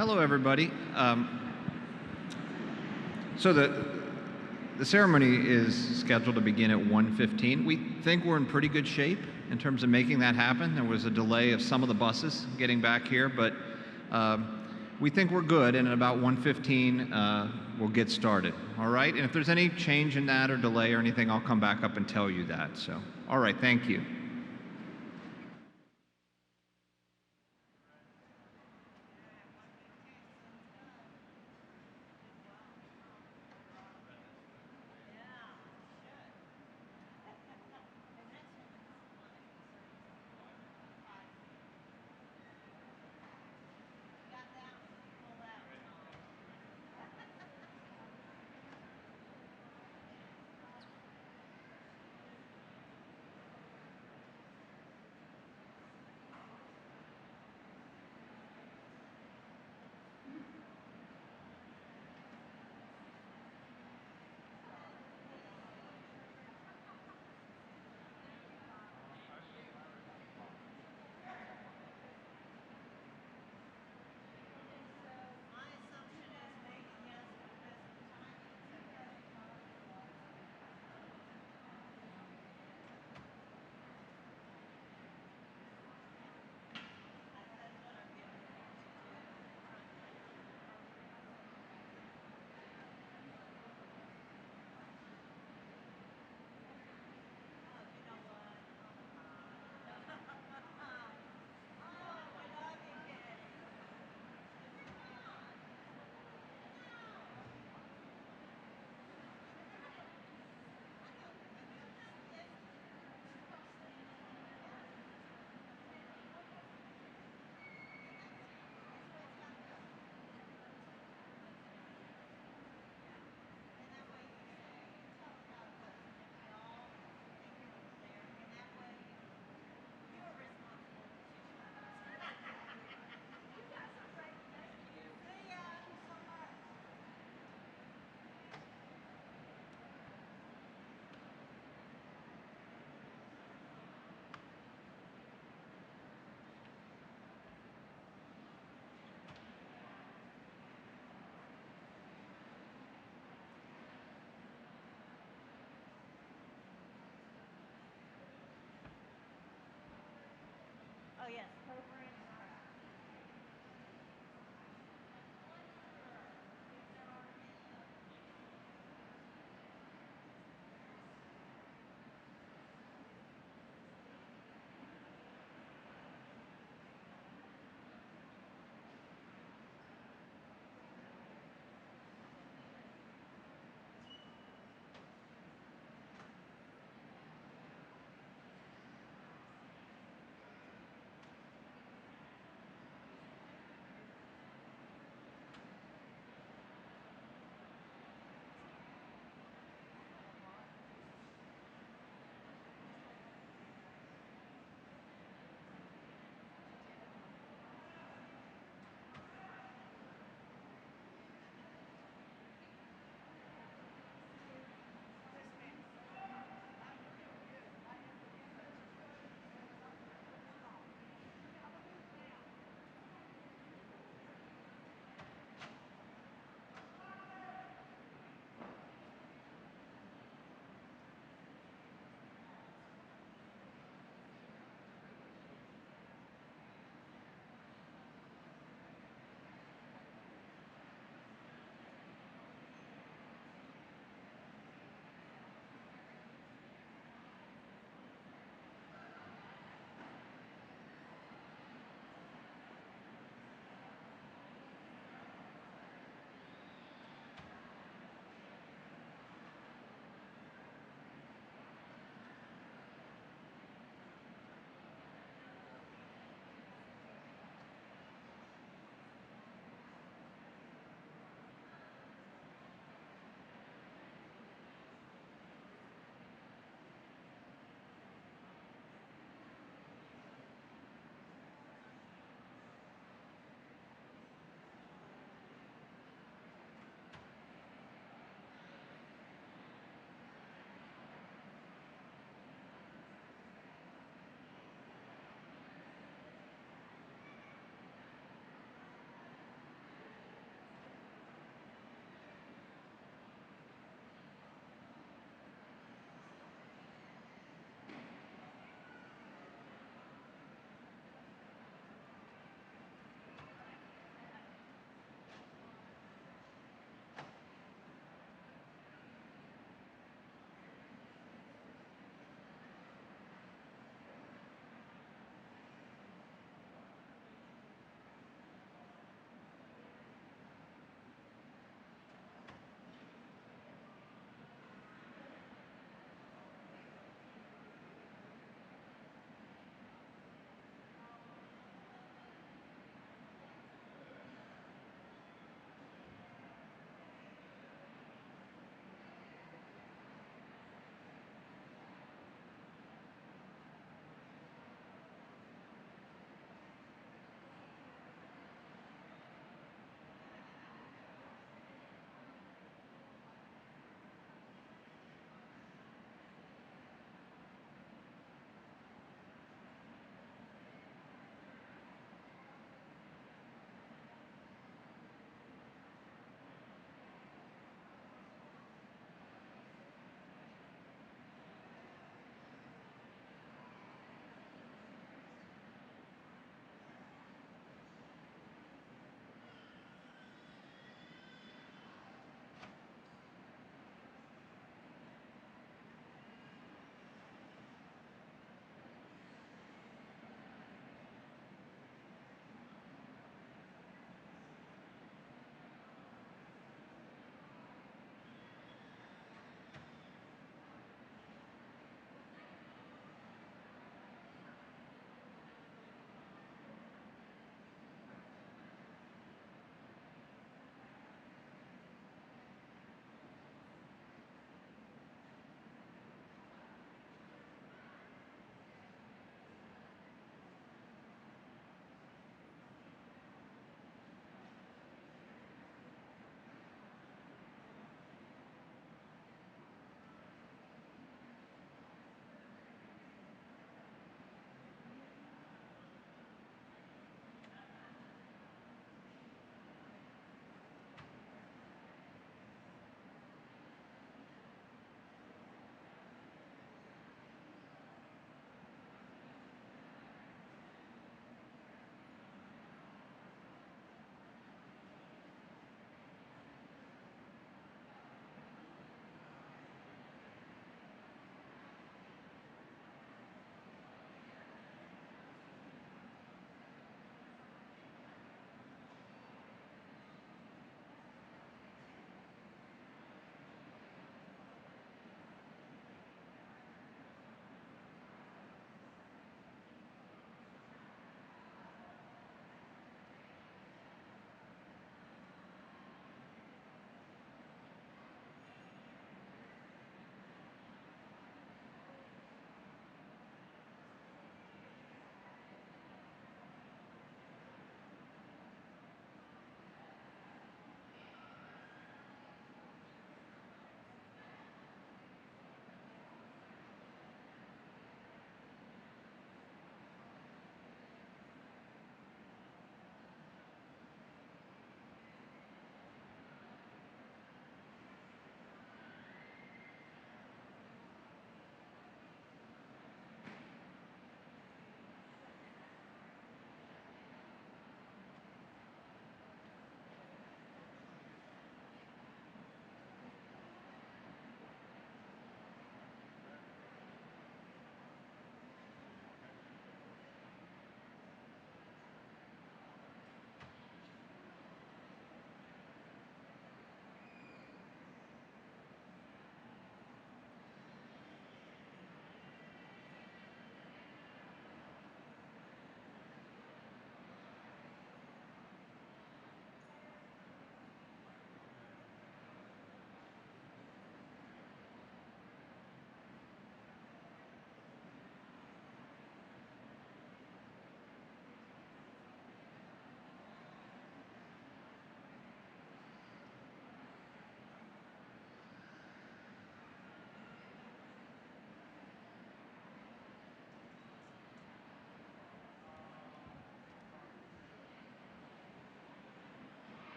Hello, everybody. So the ceremony is scheduled to begin at 1:15. We think we're in pretty good shape in terms of making that happen. There was a delay of some of the buses getting back here, but we think we're good, and at about 1:15 we'll get started. All right? And if there's any change in that or delay or anything, I'll come back up and tell you that. So, all right, thank you.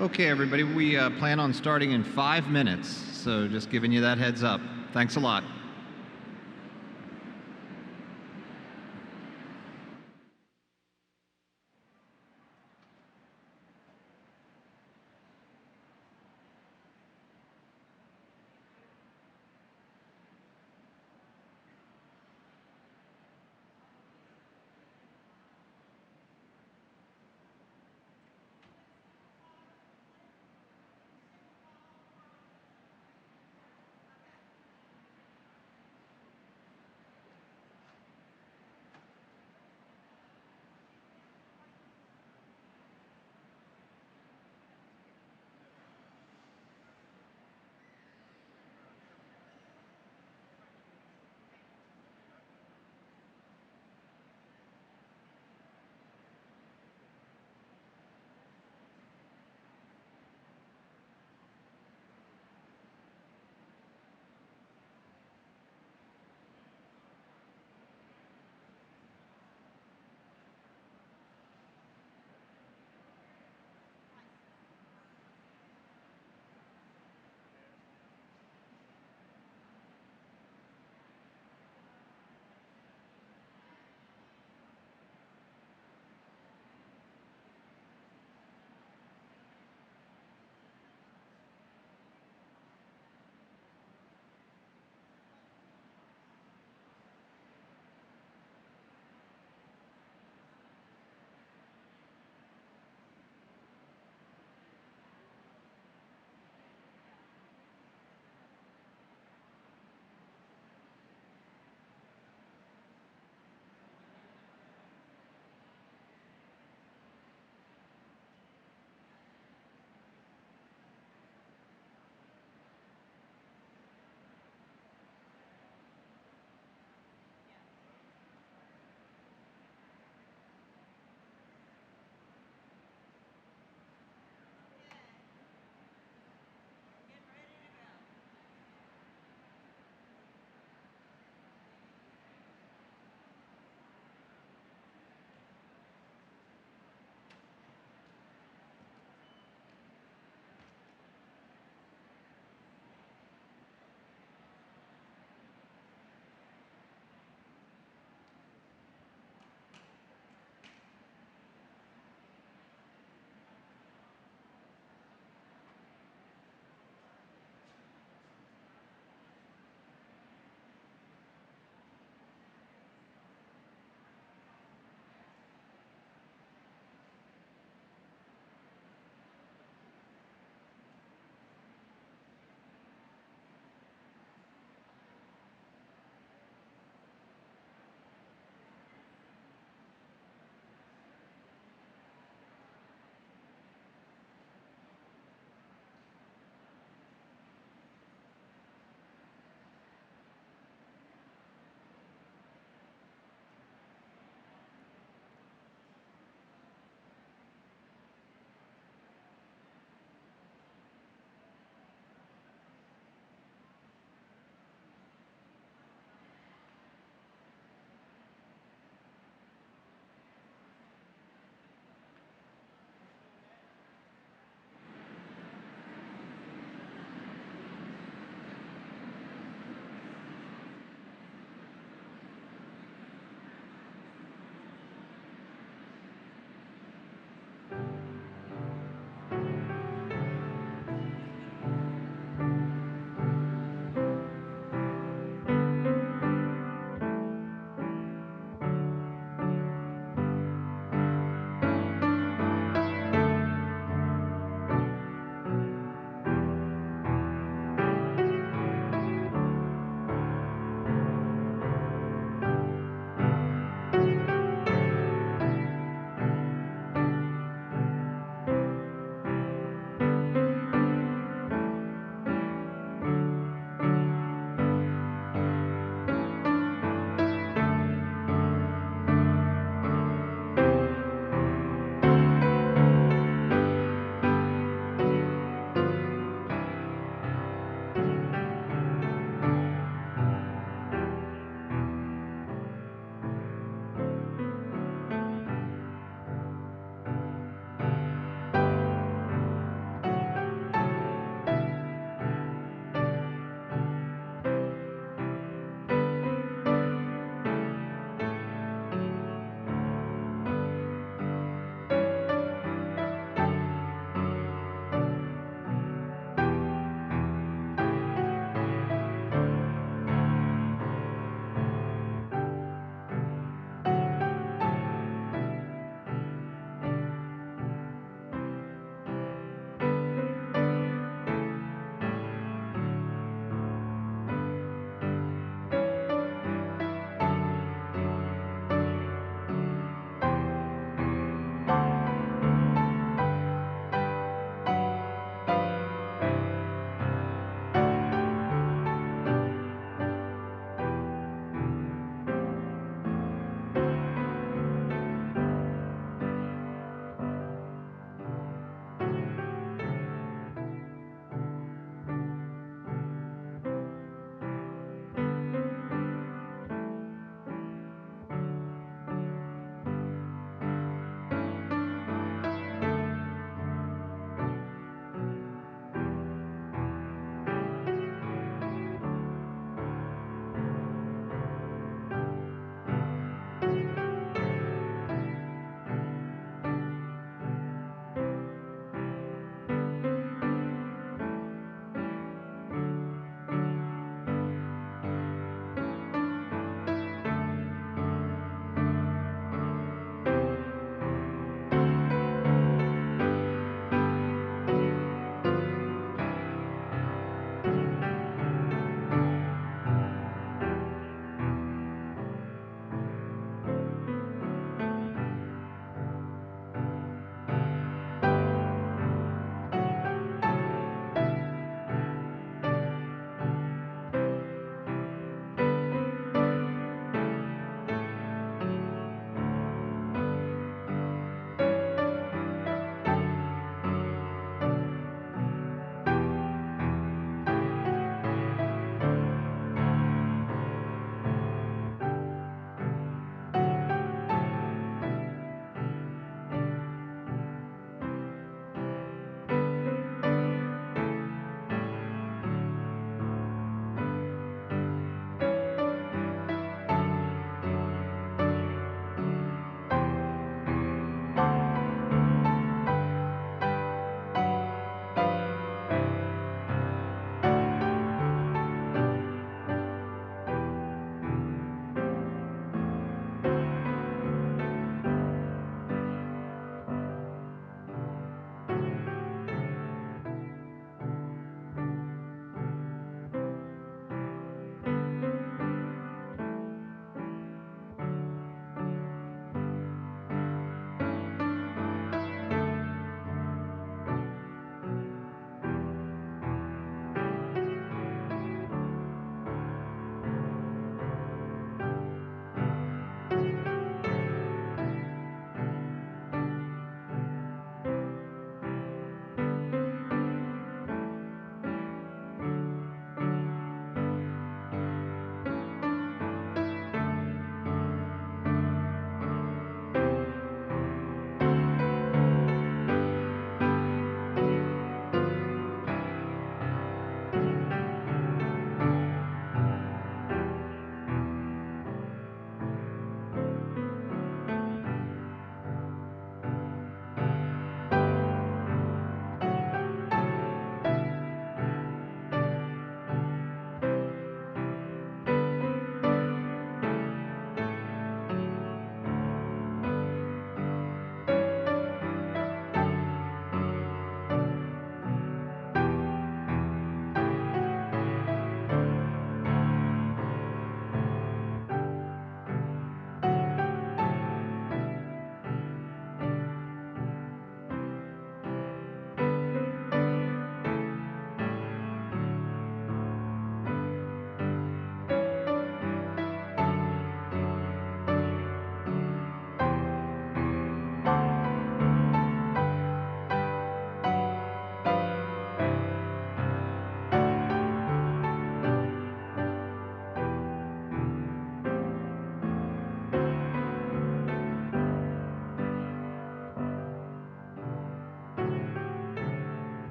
Okay, everybody, we plan on starting in 5 minutes, so just giving you that heads up. Thanks a lot.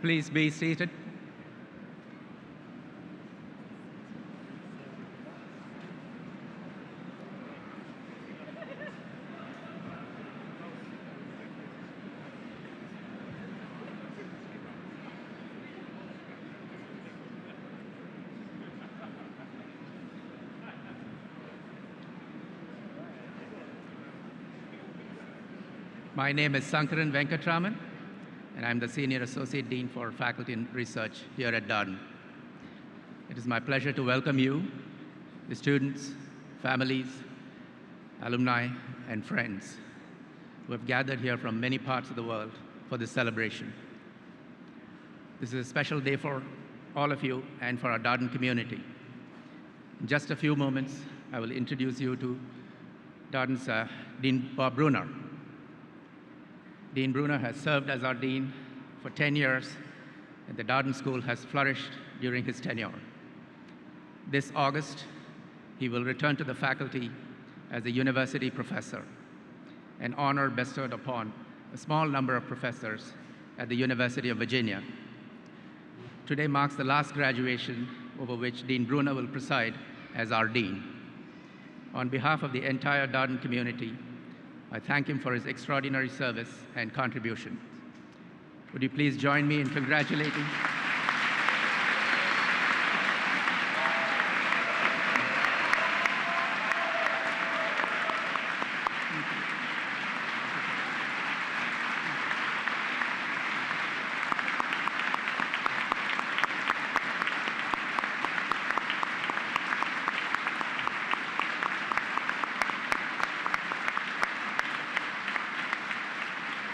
please be seated? My name is Sankaran Venkatraman, and I'm the Senior Associate Dean for Faculty and Research here at Darden. It is my pleasure to welcome you, the students, families, alumni, and friends who have gathered here from many parts of the world for this celebration. This is a special day for all of you and for our Darden community. In just a few moments, I will introduce you to Darden's Dean Bob Bruner. Dean Bruner has served as our dean for 10 years, and the Darden School has flourished during his tenure. This August, he will return to the faculty as a university professor, an honor bestowed upon a small number of professors at the University of Virginia. Today marks the last graduation over which Dean Bruner will preside as our dean. On behalf of the entire Darden community, I thank him for his extraordinary service and contribution. Would you please join me in congratulating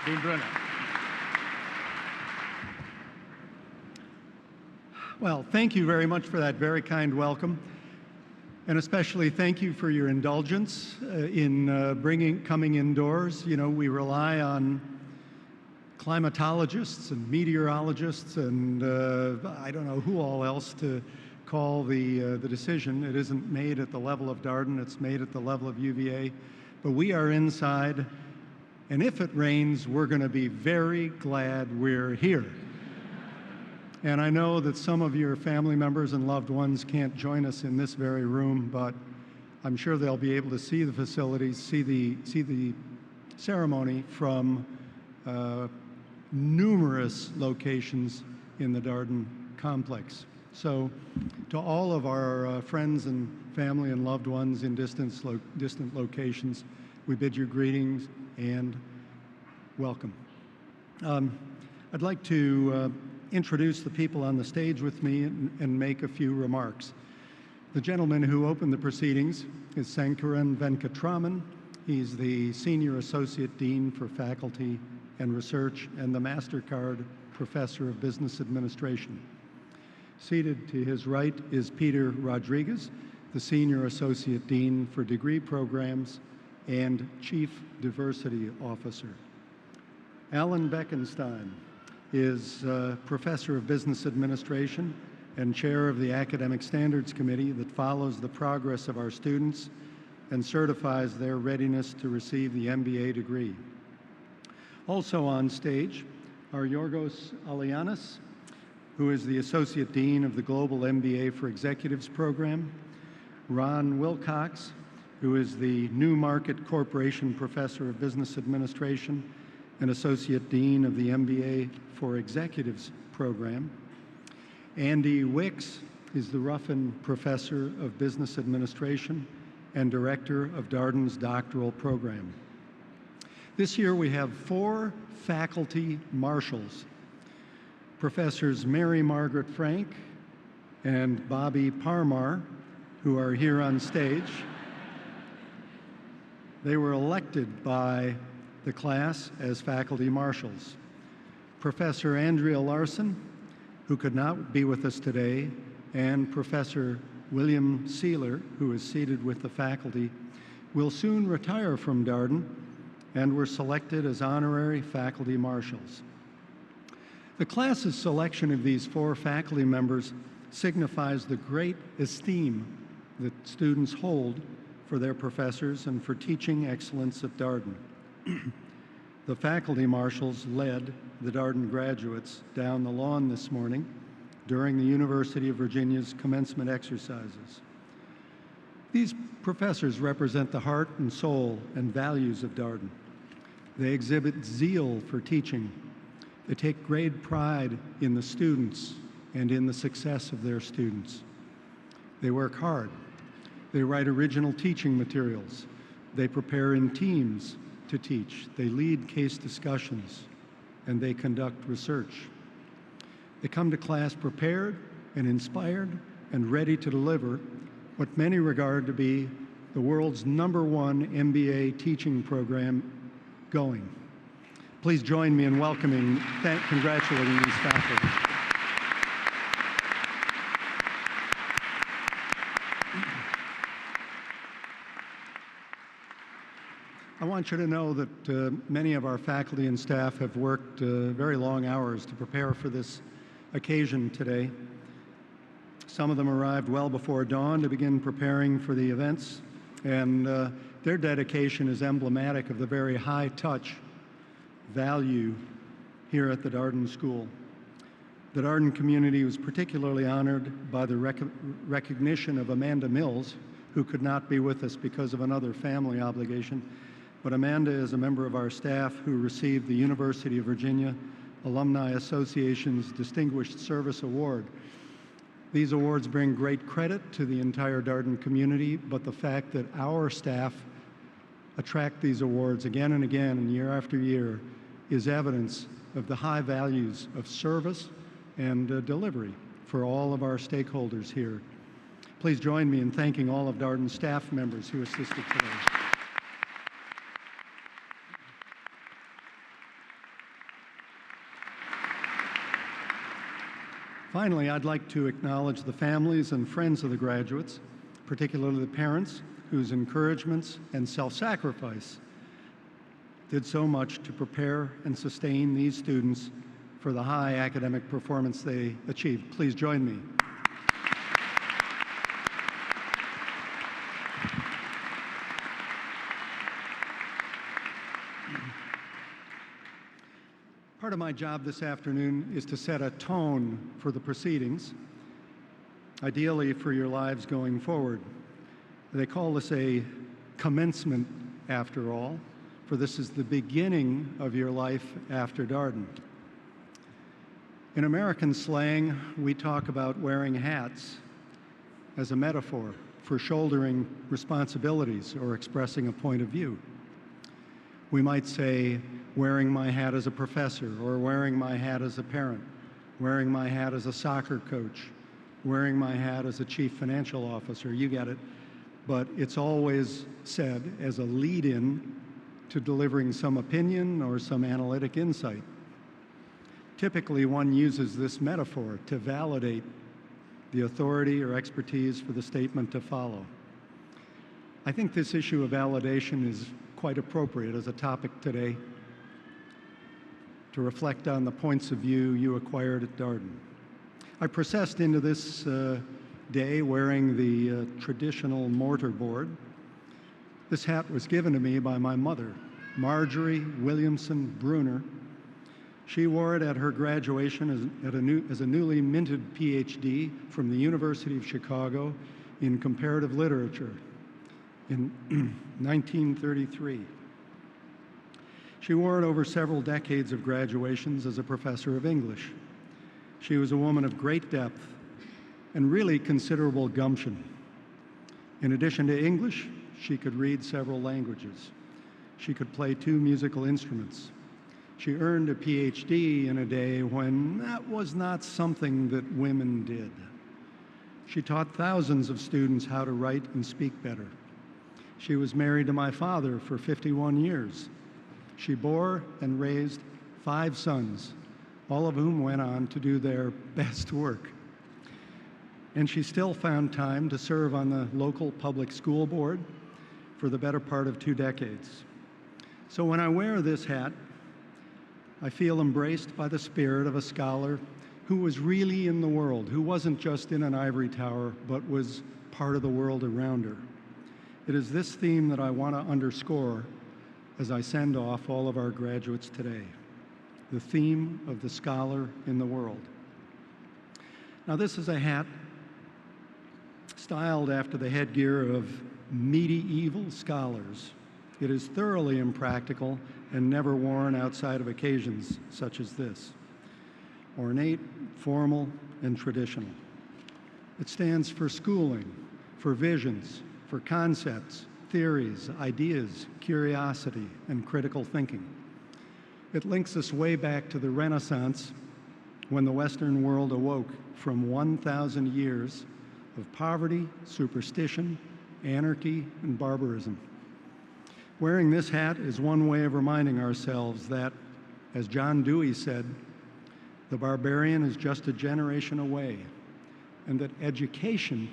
Dean Bruner? Well, thank you very much for that very kind welcome. And especially thank you for your indulgence in coming indoors. You know, we rely on climatologists and meteorologists and I don't know who all else to call the decision. It isn't made at the level of Darden, it's made at the level of UVA. But we are inside, and if it rains, we're going to be very glad we're here. And I know that some of your family members and loved ones can't join us in this very room, but I'm sure they'll be able to see the facilities, see the ceremony from numerous locations in the Darden complex. So to all of our friends and family and loved ones in distant locations, we bid you greetings and welcome. I'd like to introduce the people on the stage with me and make a few remarks. The gentleman who opened the proceedings is Sankaran Venkatraman. He's the Senior Associate Dean for Faculty and Research and the MasterCard Professor of Business Administration. Seated to his right is Peter Rodriguez, the Senior Associate Dean for Degree Programs and Chief Diversity Officer. Alan Beckenstein is Professor of Business Administration and Chair of the Academic Standards Committee that follows the progress of our students and certifies their readiness to receive the MBA degree. Also on stage are Yorgos Alianis, who is the Associate Dean of the Global MBA for Executives program, Ron Wilcox, who is the New Market Corporation Professor of Business Administration and Associate Dean of the MBA for Executives program. Andy Wicks is the Ruffin Professor of Business Administration and Director of Darden's doctoral program. This year we have 4 faculty marshals, Professors Mary Margaret Frank and Bobby Parmar, who are here on stage. They were elected by the class as faculty marshals. Professor Andrea Larson, who could not be with us today, and Professor William Seeler, who is seated with the faculty, will soon retire from Darden and were selected as honorary faculty marshals. The class's selection of these 4 faculty members signifies the great esteem that students hold for their professors and for teaching excellence at Darden. The faculty marshals led the Darden graduates down the lawn this morning during the University of Virginia's commencement exercises. These professors represent the heart and soul and values of Darden. They exhibit zeal for teaching. They take great pride in the students and in the success of their students. They work hard. They write original teaching materials. They prepare in teams to teach. They lead case discussions, and they conduct research. They come to class prepared and inspired and ready to deliver what many regard to be the world's #1 MBA teaching program going. Please join me in welcoming, congratulating these faculty. I want you to know that many of our faculty and staff have worked very long hours to prepare for this occasion today. Some of them arrived well before dawn to begin preparing for the events, and their dedication is emblematic of the very high-touch value here at the Darden School. The Darden community was particularly honored by the recognition of Amanda Mills, who could not be with us because of another family obligation. But Amanda is a member of our staff who received the University of Virginia Alumni Association's Distinguished Service Award. These awards bring great credit to the entire Darden community, but the fact that our staff attract these awards again and again and year after year is evidence of the high values of service and delivery for all of our stakeholders here. Please join me in thanking all of Darden's staff members who assisted today. Finally, I'd like to acknowledge the families and friends of the graduates, particularly the parents whose encouragements and self-sacrifice did so much to prepare and sustain these students for the high academic performance they achieved. Please join me. Part of my job this afternoon is to set a tone for the proceedings, ideally for your lives going forward. They call this a commencement, after all, for this is the beginning of your life after Darden. In American slang, we talk about wearing hats as a metaphor for shouldering responsibilities or expressing a point of view. We might say, wearing my hat as a professor, or wearing my hat as a parent, wearing my hat as a soccer coach, wearing my hat as a chief financial officer, you get it. But it's always said as a lead-in to delivering some opinion or some analytic insight. Typically, one uses this metaphor to validate the authority or expertise for the statement to follow. I think this issue of validation is quite appropriate as a topic today to reflect on the points of view you acquired at Darden. I processed into this day wearing the traditional mortarboard. This hat was given to me by my mother, Marjorie Williamson Bruner. She wore it at her graduation as a newly minted PhD from the University of Chicago in comparative literature in 1933. She wore it over several decades of graduations as a professor of English. She was a woman of great depth and really considerable gumption. In addition to English, she could read several languages. She could play 2 musical instruments. She earned a PhD in a day when that was not something that women did. She taught thousands of students how to write and speak better. She was married to my father for 51 years. She bore and raised 5 sons, all of whom went on to do their best work. And she still found time to serve on the local public school board for the better part of 2 decades. So when I wear this hat, I feel embraced by the spirit of a scholar who was really in the world, who wasn't just in an ivory tower, but was part of the world around her. It is this theme that I want to underscore as I send off all of our graduates today. The theme of the scholar in the world. Now, this is a hat styled after the headgear of medieval scholars. It is thoroughly impractical and never worn outside of occasions such as this. Ornate, formal, and traditional. It stands for schooling, for visions, for concepts, theories, ideas, curiosity, and critical thinking. It links us way back to the Renaissance, when the Western world awoke from 1,000 years of poverty, superstition, anarchy, and barbarism. Wearing this hat is one way of reminding ourselves that, as John Dewey said, the barbarian is just a generation away, and that education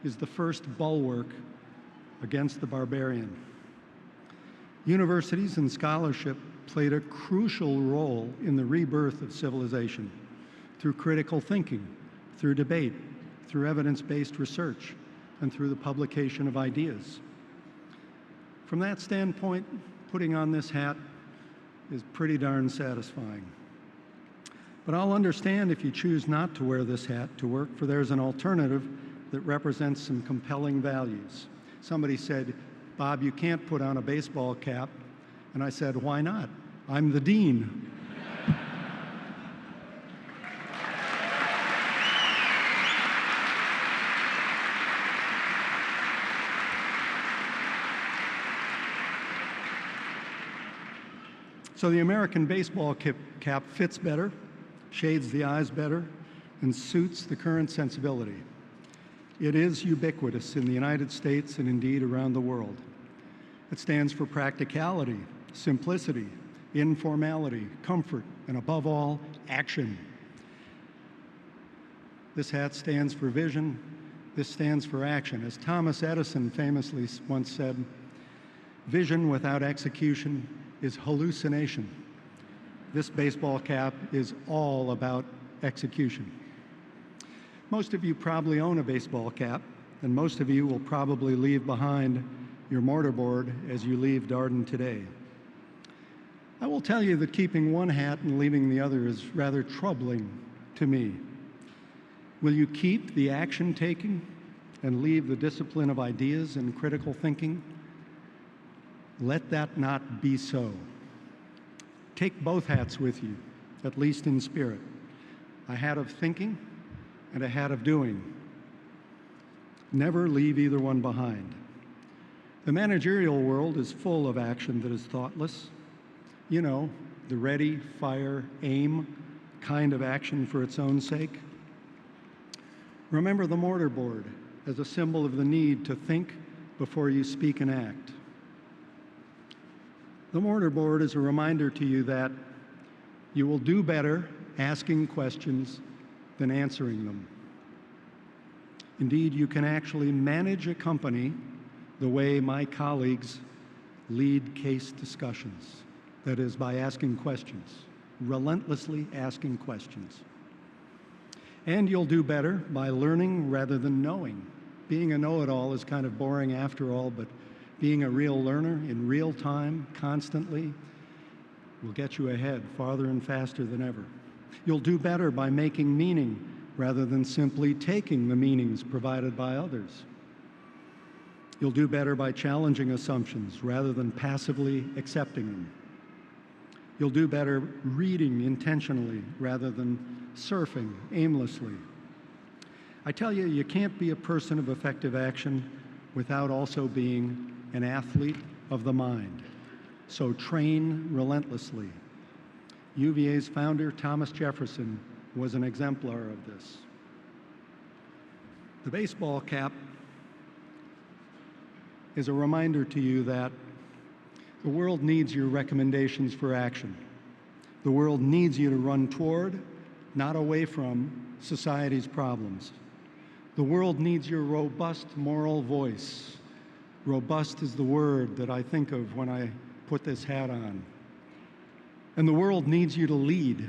is the first bulwark against the barbarian. Universities and scholarship played a crucial role in the rebirth of civilization through critical thinking, through debate, through evidence-based research, and through the publication of ideas. From that standpoint, putting on this hat is pretty darn satisfying. But I'll understand if you choose not to wear this hat to work, for there's an alternative that represents some compelling values. Somebody said, "Bob, you can't put on a baseball cap." And I said, "Why not? I'm the dean." So the American baseball cap fits better, shades the eyes better, and suits the current sensibility. It is ubiquitous in the United States and indeed around the world. It stands for practicality, simplicity, informality, comfort, and above all, action. This hat stands for vision. This stands for action. As Thomas Edison famously once said, "Vision without execution is hallucination." This baseball cap is all about execution. Most of you probably own a baseball cap, and most of you will probably leave behind your mortarboard as you leave Darden today. I will tell you that keeping one hat and leaving the other is rather troubling to me. Will you keep the action taking and leave the discipline of ideas and critical thinking? Let that not be so. Take both hats with you, at least in spirit. A hat of thinking and a hat of doing. Never leave either one behind. The managerial world is full of action that is thoughtless. You know, the ready, fire, aim kind of action for its own sake. Remember the mortarboard as a symbol of the need to think before you speak and act. The mortarboard is a reminder to you that you will do better asking questions than answering them. Indeed, you can actually manage a company the way my colleagues lead case discussions. That is, by asking questions, relentlessly asking questions. And you'll do better by learning rather than knowing. Being a know-it-all is kind of boring after all, but being a real learner in real time, constantly, will get you ahead farther and faster than ever. You'll do better by making meaning rather than simply taking the meanings provided by others. You'll do better by challenging assumptions rather than passively accepting them. You'll do better reading intentionally rather than surfing aimlessly. I tell you, you can't be a person of effective action without also being an athlete of the mind. So train relentlessly. UVA's founder, Thomas Jefferson, was an exemplar of this. The baseball cap is a reminder to you that the world needs your recommendations for action. The world needs you to run toward, not away from, society's problems. The world needs your robust moral voice. Robust is the word that I think of when I put this hat on. And the world needs you to lead.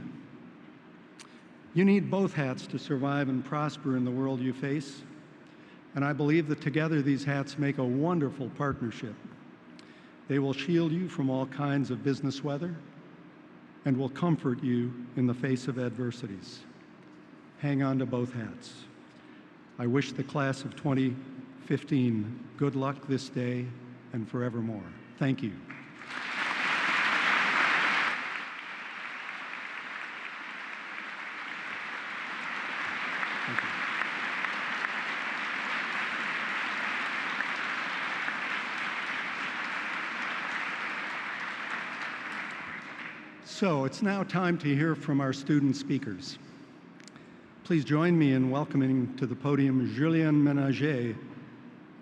You need both hats to survive and prosper in the world you face. And I believe that together these hats make a wonderful partnership. They will shield you from all kinds of business weather and will comfort you in the face of adversities. Hang on to both hats. I wish the class of 2015 good luck this day and forevermore. Thank you. Thank you. So it's now time to hear from our student speakers. Please join me in welcoming to the podium Julien Ménager,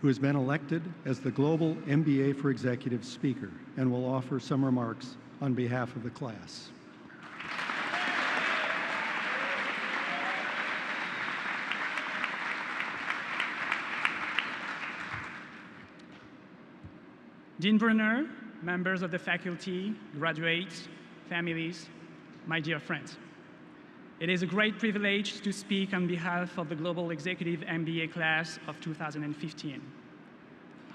who has been elected as the Global MBA for Executives speaker and will offer some remarks on behalf of the class. Dean Brunner, members of the faculty, graduates, families, my dear friends. It is a great privilege to speak on behalf of the Global Executive MBA class of 2015.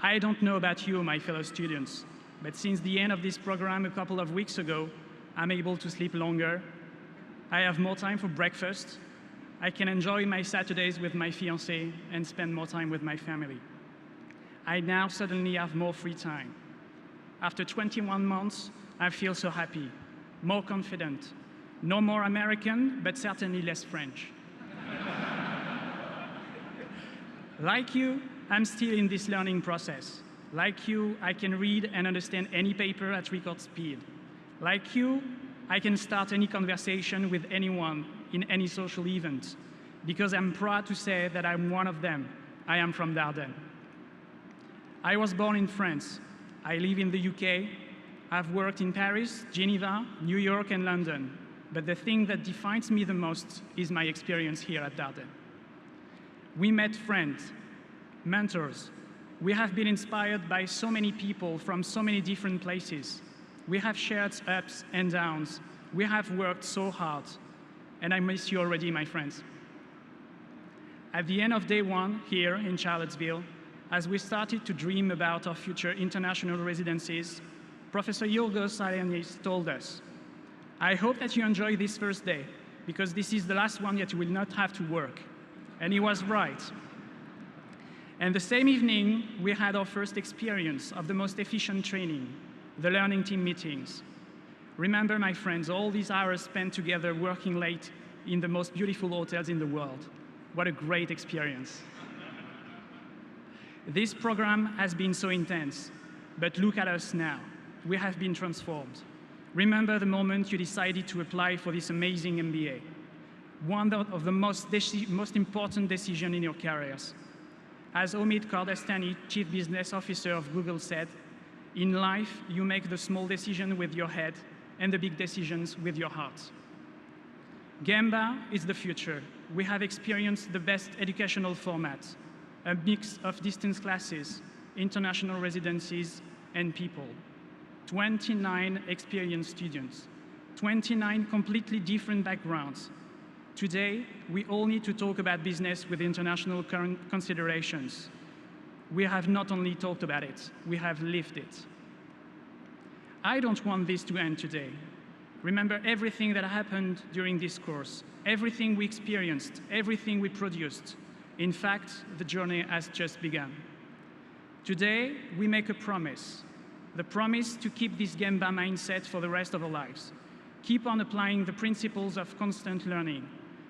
I don't know about you, my fellow students, but since the end of this program a couple of weeks ago, I'm able to sleep longer. I have more time for breakfast. I can enjoy my Saturdays with my fiancée and spend more time with my family. I now suddenly have more free time. After 21 months, I feel so happy, more confident, no more American, but certainly less French. Like you, I'm still in this learning process. Like you, I can read and understand any paper at record speed. Like you, I can start any conversation with anyone in any social event, because I'm proud to say that I'm one of them. I am from Darden. I was born in France. I live in the UK. I've worked in Paris, Geneva, New York, and London. But the thing that defines me the most is my experience here at Darden. We met friends, mentors. We have been inspired by so many people from so many different places. We have shared ups and downs. We have worked so hard. And I miss you already, my friends. At the end of day one here in Charlottesville, as we started to dream about our future international residencies, Professor Yorgos Alanis told us, I hope that you enjoy this first day, because this is the last one that you will not have to work. And he was right. And the same evening, we had our first experience of the most efficient training, the learning team meetings. Remember, my friends, all these hours spent together working late in the most beautiful hotels in the world. What a great experience. This program has been so intense, but look at us now. We have been transformed. Remember the moment you decided to apply for this amazing MBA, one of the most important decisions in your careers. As Omid Kardestani, Chief Business Officer of Google, said, in life, you make the small decision with your head and the big decisions with your heart. Gamba is the future. We have experienced the best educational format, a mix of distance classes, international residencies, and people. 29 experienced students, 29 completely different backgrounds. Today, we all need to talk about business with international considerations. We have not only talked about it, we have lived it. I don't want this to end today. Remember everything that happened during this course, everything we experienced, everything we produced. In fact, the journey has just begun. Today, we make a promise. The promise to keep this Gamba mindset for the rest of our lives. Keep on applying the principles of constant learning,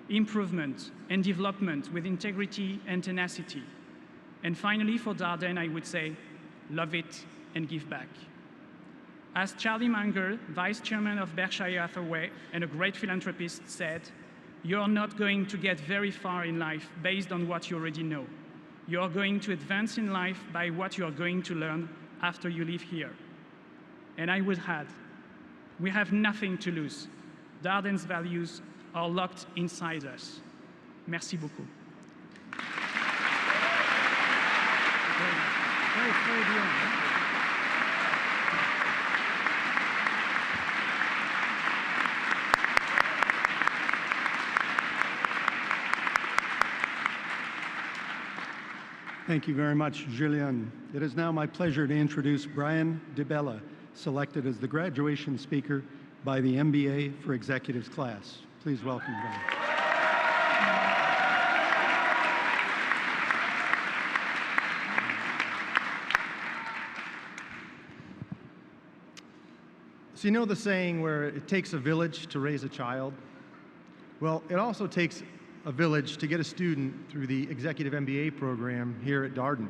improvement, and development with integrity and tenacity. And finally, for Darden, I would say, love it and give back. As Charlie Munger, Vice Chairman of Berkshire Hathaway and a great philanthropist, said, you're not going to get very far in life based on what you already know. You're going to advance in life by what you're going to learn after you leave here. And I would add, we have nothing to lose. Darden's values are locked inside us. Merci beaucoup. Thank you very much, Julien. It is now my pleasure to introduce Brian DiBella, selected as the graduation speaker by the MBA for Executives class. Please welcome Brian. So you know the saying where it takes a village to raise a child? Well, it also takes a village to get a student through the Executive MBA program here at Darden.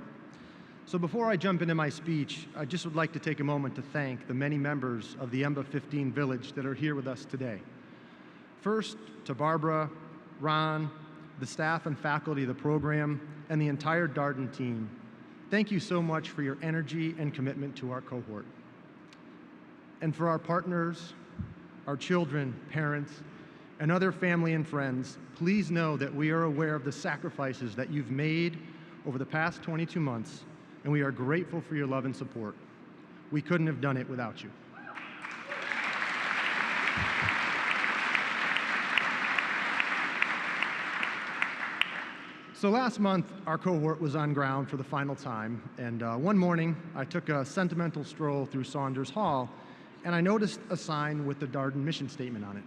So before I jump into my speech, I just would like to take a moment to thank the many members of the EMBA 15 village that are here with us today. First, to Barbara, Ron, the staff and faculty of the program, and the entire Darden team. Thank you so much for your energy and commitment to our cohort. And for our partners, our children, parents, and other family and friends, please know that we are aware of the sacrifices that you've made over the past 22 months, and we are grateful for your love and support. We couldn't have done it without you. So last month, our cohort was on ground for the final time, and one morning, I took a sentimental stroll through Saunders Hall, and I noticed a sign with the Darden mission statement on it.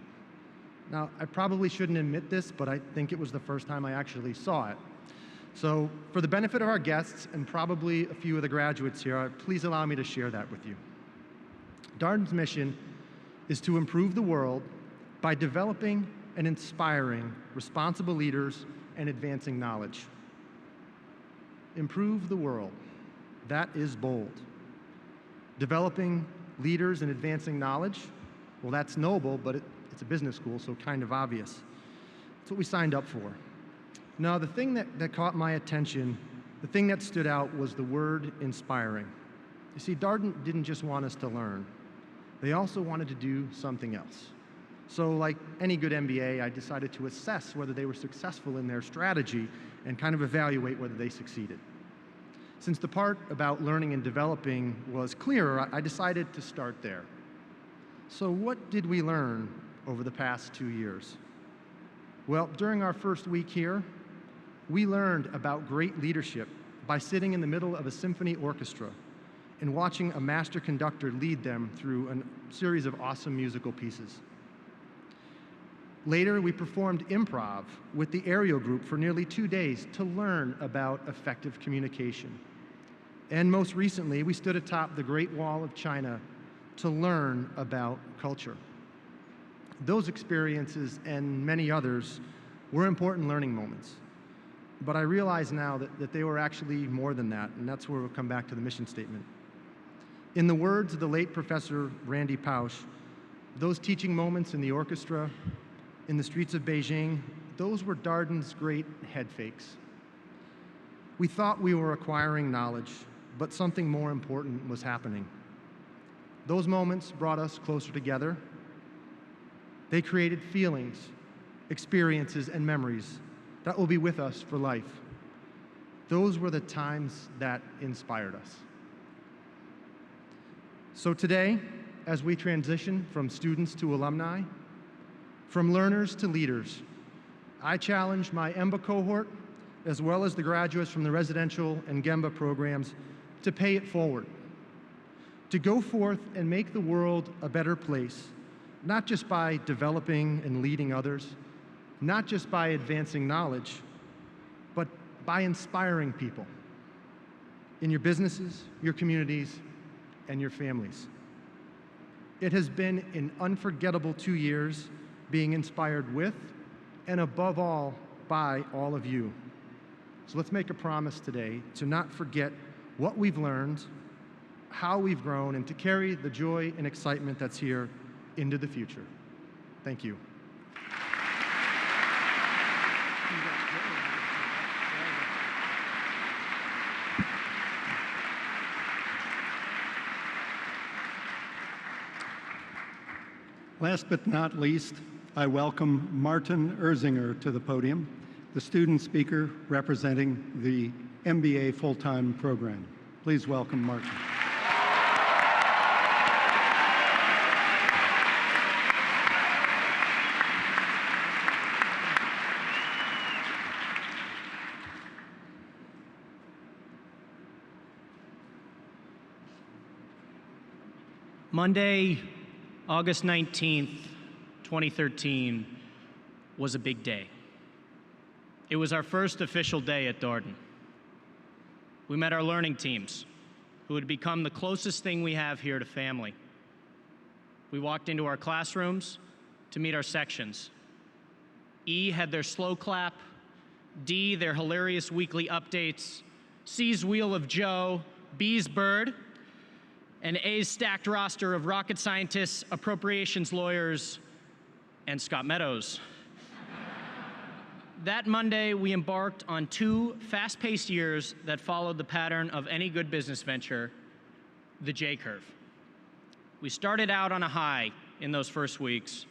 Now, I probably shouldn't admit this, but I think it was the first time I actually saw it. So, for the benefit of our guests and probably a few of the graduates here, please allow me to share that with you. Darden's mission is to improve the world by developing and inspiring responsible leaders and advancing knowledge. Improve the world. That is bold. Developing leaders and advancing knowledge, well, that's noble, but it's a business school, so kind of obvious. That's what we signed up for. Now, the thing that caught my attention, the thing that stood out was the word inspiring. You see, Darden didn't just want us to learn. They also wanted to do something else. So like any good MBA, I decided to assess whether they were successful in their strategy and kind of evaluate whether they succeeded. Since the part about learning and developing was clearer, I decided to start there. So what did we learn over the past 2 years? Well, during our first week here, we learned about great leadership by sitting in the middle of a symphony orchestra and watching a master conductor lead them through a series of awesome musical pieces. Later, we performed improv with the Aerial Group for nearly 2 days to learn about effective communication. And most recently, we stood atop the Great Wall of China to learn about culture. Those experiences and many others were important learning moments. But I realize now that they were actually more than that, and that's where we'll come back to the mission statement. In the words of the late Professor Randy Pausch, those teaching moments in the orchestra, in the streets of Beijing, those were Darden's great head fakes. We thought we were acquiring knowledge, but something more important was happening. Those moments brought us closer together. They created feelings, experiences, and memories that will be with us for life. Those were the times that inspired us. So today, as we transition from students to alumni, from learners to leaders, I challenge my EMBA cohort, as well as the graduates from the residential and Gemba programs, to pay it forward, to go forth and make the world a better place, not just by developing and leading others, not just by advancing knowledge, but by inspiring people in your businesses, your communities, and your families. It has been an unforgettable 2 years being inspired with, and above all, by all of you. So let's make a promise today to not forget what we've learned, how we've grown, and to carry the joy and excitement that's here into the future. Thank you. Last but not least, I welcome Martin Erzinger to the podium, the student speaker representing the MBA full-time program. Please welcome Martin. Monday, August 19th, 2013 was a big day. It was our first official day at Darden. We met our learning teams, who had become the closest thing we have here to family. We walked into our classrooms to meet our sections. E had their slow clap, D their hilarious weekly updates, C's Wheel of Joe, B's Bird, and A's stacked roster of rocket scientists, appropriations lawyers, and Scott Meadows. That Monday, we embarked on 2 fast-paced years that followed the pattern of any good business venture, the J-curve. We started out on a high in those first weeks,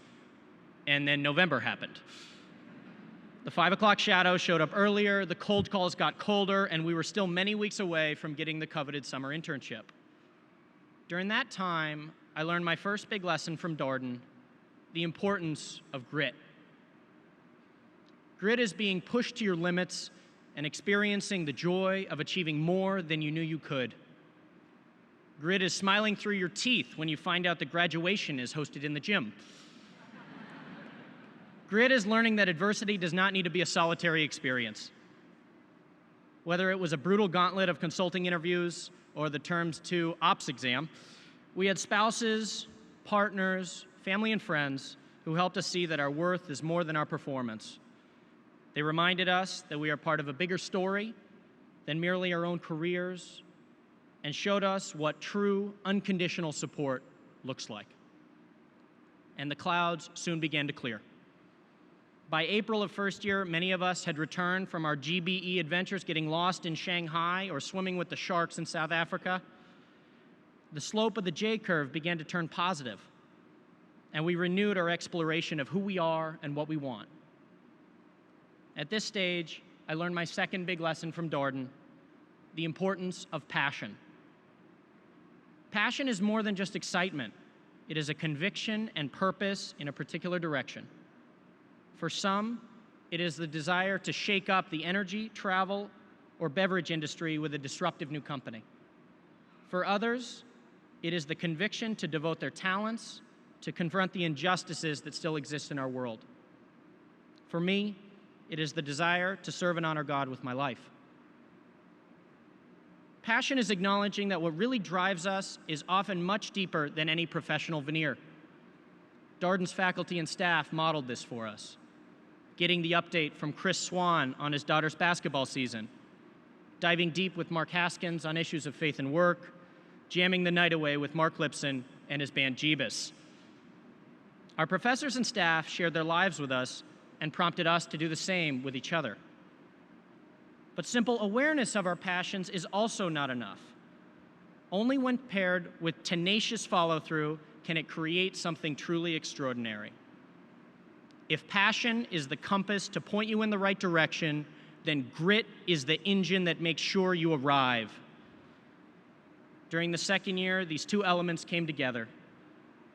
and then November happened. The 5 o'clock shadow showed up earlier, the cold calls got colder, and we were still many weeks away from getting the coveted summer internship. During that time, I learned my first big lesson from Darden, the importance of grit. Grit is being pushed to your limits and experiencing the joy of achieving more than you knew you could. Grit is smiling through your teeth when you find out that graduation is hosted in the gym. Grit is learning that adversity does not need to be a solitary experience. Whether it was a brutal gauntlet of consulting interviews or the Terms 2 ops exam, we had spouses, partners, family, and friends who helped us see that our worth is more than our performance. They reminded us that we are part of a bigger story than merely our own careers, and showed us what true, unconditional support looks like. And the clouds soon began to clear. By April of first year, many of us had returned from our GBE adventures, getting lost in Shanghai or swimming with the sharks in South Africa. The slope of the J-curve began to turn positive, and we renewed our exploration of who we are and what we want. At this stage, I learned my second big lesson from Darden, the importance of passion. Passion is more than just excitement. It is a conviction and purpose in a particular direction. For some, it is the desire to shake up the energy, travel, or beverage industry with a disruptive new company. For others, it is the conviction to devote their talents to confront the injustices that still exist in our world. For me, it is the desire to serve and honor God with my life. Passion is acknowledging that what really drives us is often much deeper than any professional veneer. Darden's faculty and staff modeled this for us. Getting the update from Chris Swan on his daughter's basketball season, diving deep with Mark Haskins on issues of faith and work, jamming the night away with Mark Lipson and his band Jeebus. Our professors and staff shared their lives with us and prompted us to do the same with each other. But simple awareness of our passions is also not enough. Only when paired with tenacious follow-through can it create something truly extraordinary. If passion is the compass to point you in the right direction, then grit is the engine that makes sure you arrive. During the second year, these 2 elements came together,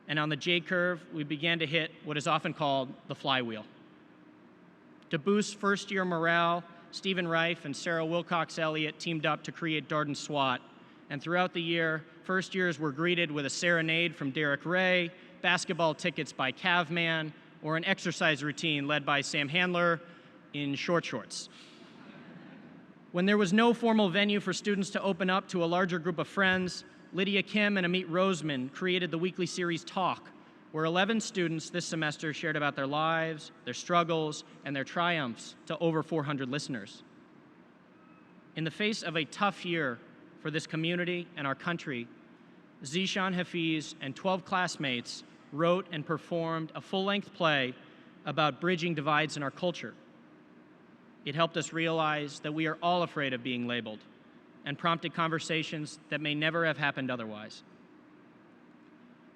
and on the J-curve, we began to hit what is often called the flywheel. To boost first-year morale, Stephen Reif and Sarah Wilcox Elliott teamed up to create Darden SWAT, and throughout the year, first years were greeted with a serenade from Derek Ray, basketball tickets by Cavman, or an exercise routine led by Sam Handler in short shorts. When there was no formal venue for students to open up to a larger group of friends, Lydia Kim and Amit Roseman created the weekly series Talk, where 11 students this semester shared about their lives, their struggles, and their triumphs to over 400 listeners. In the face of a tough year for this community and our country, Zishan Hafiz and 12 classmates wrote and performed a full-length play about bridging divides in our culture. It helped us realize that we are all afraid of being labeled and prompted conversations that may never have happened otherwise.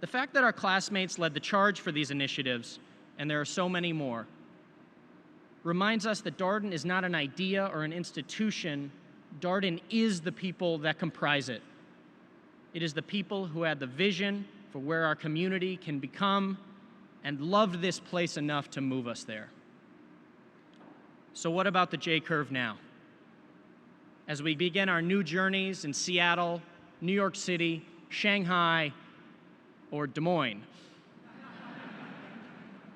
The fact that our classmates led the charge for these initiatives, and there are so many more, reminds us that Darden is not an idea or an institution. Darden is the people that comprise it. It is the people who had the vision for where our community can become and loved this place enough to move us there. So what about the J-curve now? As we begin our new journeys in Seattle, New York City, Shanghai, or Des Moines.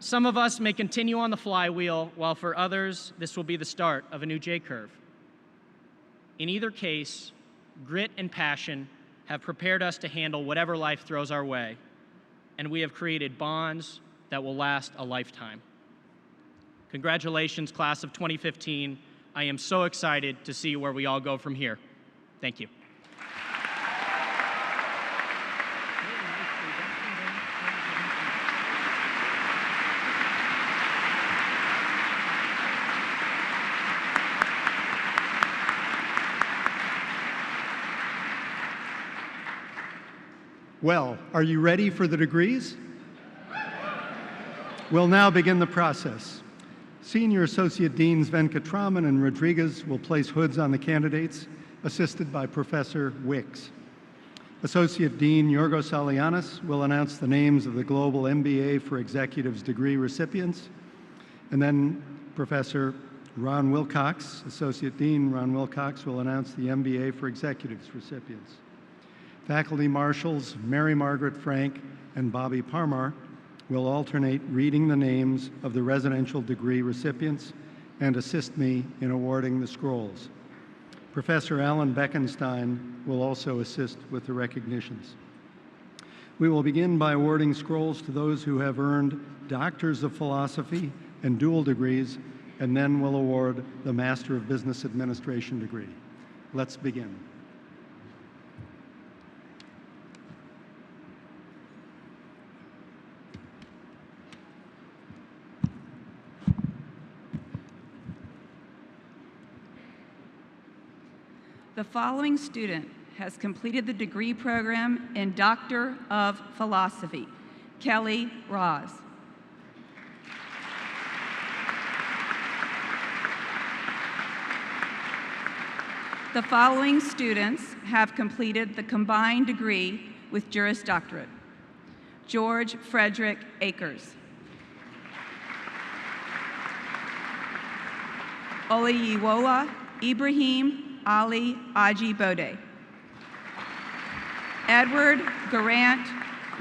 Some of us may continue on the flywheel, while for others, this will be the start of a new J-curve. In either case, grit and passion have prepared us to handle whatever life throws our way, and we have created bonds that will last a lifetime. Congratulations, class of 2015. I am so excited to see where we all go from here. Thank you. Well, are you ready for the degrees? We'll now begin the process. Senior Associate Deans Venkatraman and Rodriguez will place hoods on the candidates, assisted by Professor Wicks. Associate Dean Yorgos Alianis will announce the names of the Global MBA for Executives degree recipients, and then Professor Ron Wilcox, Associate Dean Ron Wilcox, will announce the MBA for Executives recipients. Faculty Marshals Mary Margaret Frank and Bobby Parmar will alternate reading the names of the residential degree recipients and assist me in awarding the scrolls. Professor Alan Beckenstein will also assist with the recognitions. We will begin by awarding scrolls to those who have earned Doctors of Philosophy and dual degrees, and then we'll award the Master of Business Administration degree. Let's begin. The following student has completed the degree program in Doctor of Philosophy: Kelly Ross. The following students have completed the combined degree with Juris Doctorate: George Frederick Akers, Olayiwola Ibrahim Ali Aji Bode, Edward Garant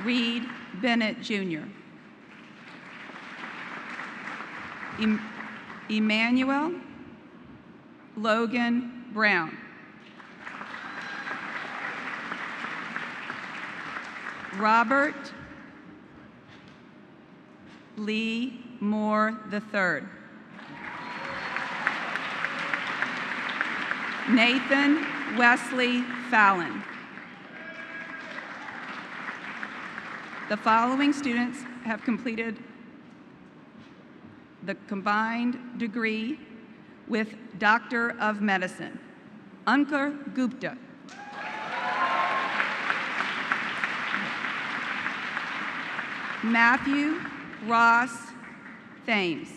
Reed Bennett Jr., Emmanuel Logan Brown, Robert Lee Moore III, Nathan Wesley Fallon. The following students have completed the combined degree with Doctor of Medicine: Ankur Gupta, Matthew Ross Thames.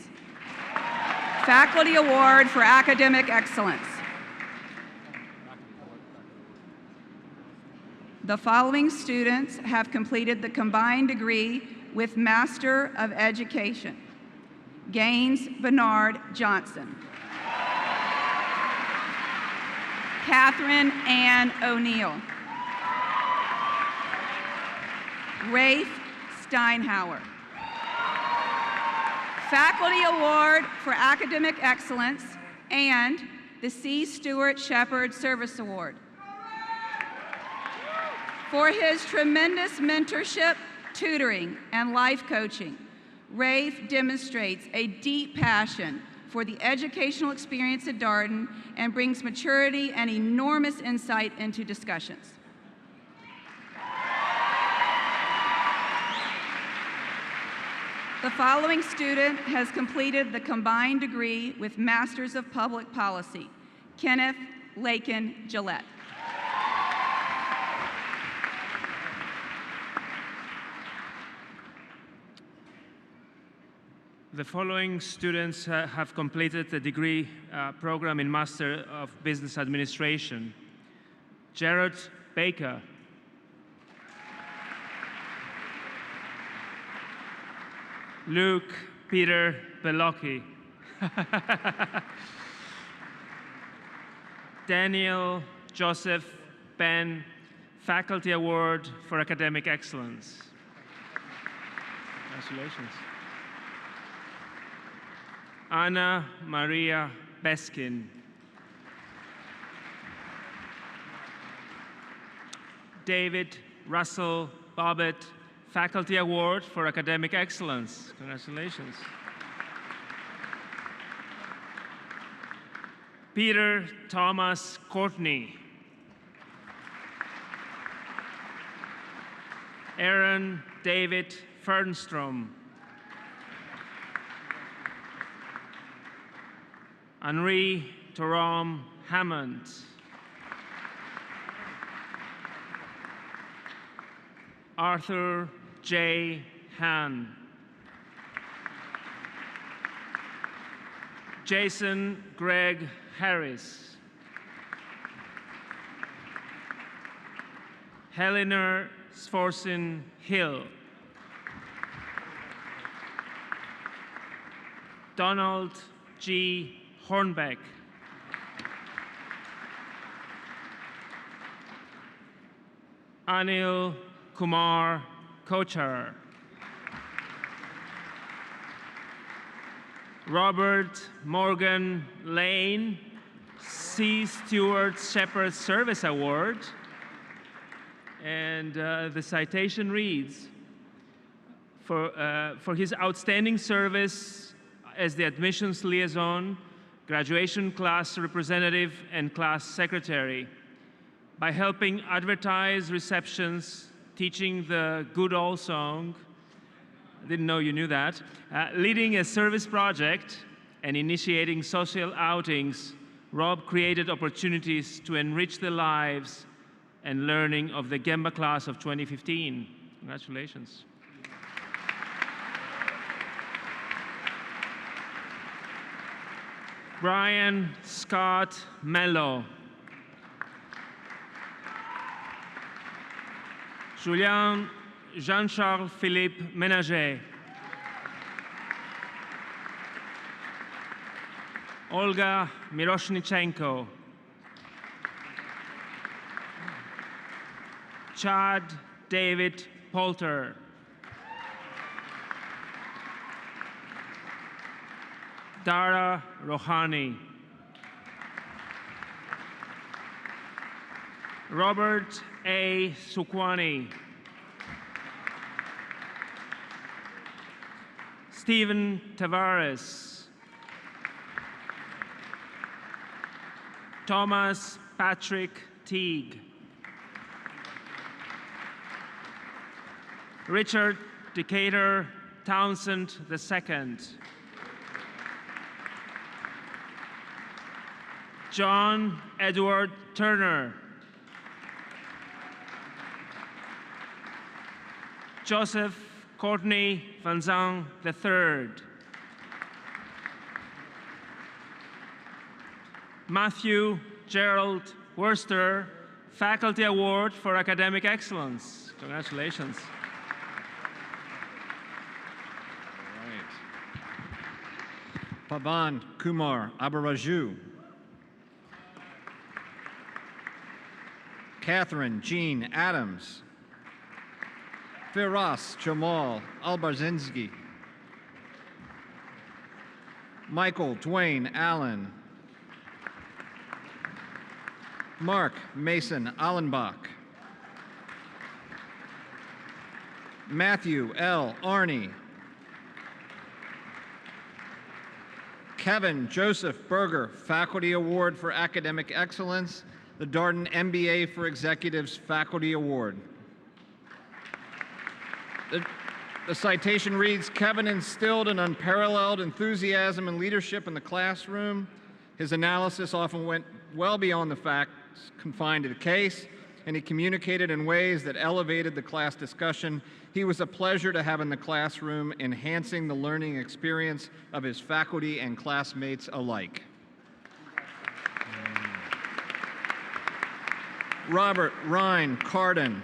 Faculty Award for Academic Excellence. The following students have completed the combined degree with Master of Education: Gaines Bernard Johnson, Catherine Ann O'Neill, Rafe Steinhauer. Faculty Award for Academic Excellence and the C. Stewart Shepherd Service Award. For his tremendous mentorship, tutoring, and life coaching, Rafe demonstrates a deep passion for the educational experience at Darden and brings maturity and enormous insight into discussions. The following student has completed the combined degree with Masters of Public Policy: Kenneth Lakin Gillette. The following students have completed the degree program in Master of Business Administration: Jared Baker, Luke Peter Belocchi, Daniel Joseph Ben, Faculty Award for Academic Excellence. Congratulations. Anna Maria Beskin. David Russell Bobbitt, Faculty Award for Academic Excellence. Congratulations. Peter Thomas Courtney. Aaron David Fernstrom. Henri Torom Hammond. Arthur J. Han. Jason Greg Harris. Helena Sforsin Hill. Donald G. Hornbeck. Anil Kumar Kochar. Robert Morgan Lane, C. Stewart Shepherd Service Award. And the citation reads, for his outstanding service as the admissions liaison, graduation class representative, and class secretary, by helping advertise receptions, teaching the Good Old Song, I didn't know you knew that, leading a service project, and initiating social outings, Rob created opportunities to enrich the lives and learning of the Gemba class of 2015. Congratulations. Brian Scott Mello. Julien Jean-Charles Philippe Ménager. Olga Miroshnichenko. Chad David Poulter. Dara Rohani. Robert A. Sukwani. Stephen Tavares. Thomas Patrick Teague. Richard Decatur Townsend II. John Edward Turner. Joseph Courtney Van Zang III. Matthew Gerald Worster, Faculty Award for Academic Excellence. Congratulations. All right. Pavan Kumar Abaraju. Catherine Jean Adams. Firas Jamal Albarzinski. Michael Dwayne Allen. Mark Mason Allenbach. Matthew L. Arney. Kevin Joseph Berger, Faculty Award for Academic Excellence, the Darden MBA for Executives Faculty Award. The citation reads, Kevin instilled an unparalleled enthusiasm and leadership in the classroom. His analysis often went well beyond the facts confined to the case, and he communicated in ways that elevated the class discussion. He was a pleasure to have in the classroom, enhancing the learning experience of his faculty and classmates alike. Robert Ryan Carden.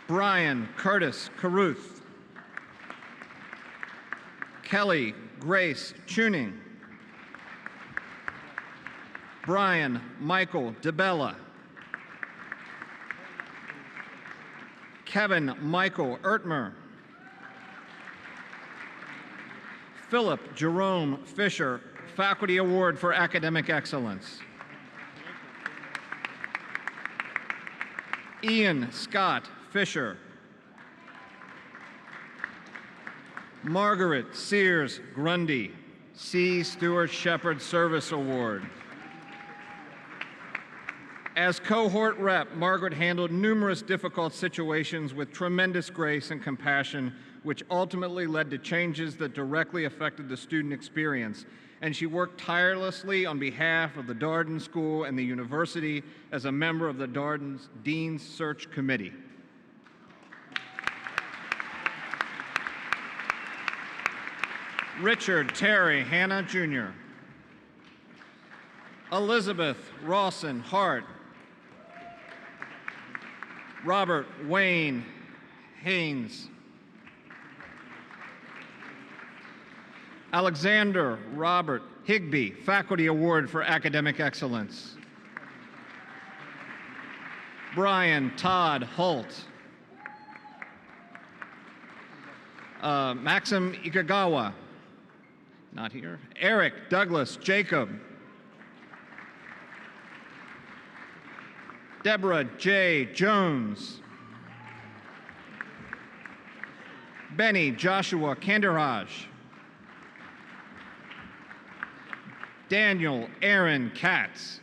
Brian Curtis Caruth. Kelly Grace Tuning. Brian Michael DeBella. Kevin Michael Ertmer. Philip Jerome Fisher, Faculty Award for Academic Excellence. Ian Scott Fisher. Margaret Sears Grundy, C. Stewart Shepherd Service Award. As cohort rep, Margaret handled numerous difficult situations with tremendous grace and compassion, which ultimately led to changes that directly affected the student experience. And she worked tirelessly on behalf of the Darden School and the university as a member of the Darden's Dean's Search Committee. Richard Terry Hanna, Jr. Elizabeth Rawson Hart. Robert Wayne Haynes. Alexander Robert Higbee, Faculty Award for Academic Excellence. Brian Todd Holt. Maxim Ikagawa, not here. Eric Douglas Jacob. Deborah J. Jones. Benny Joshua Kandaraj. Daniel Aaron Katz.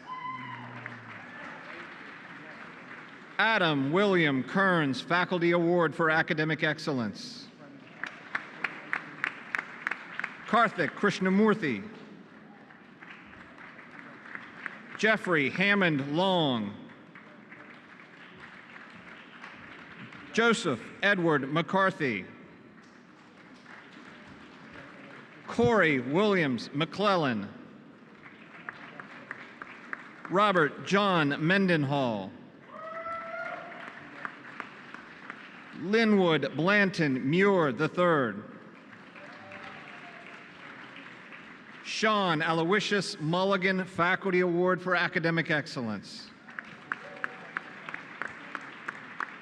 Adam William Kearns, Faculty Award for Academic Excellence. Karthik Krishnamurthy. Jeffrey Hammond Long. Joseph Edward McCarthy. Corey Williams McClellan. Robert John Mendenhall. Linwood Blanton Muir III. Sean Aloysius Mulligan, Faculty Award for Academic Excellence.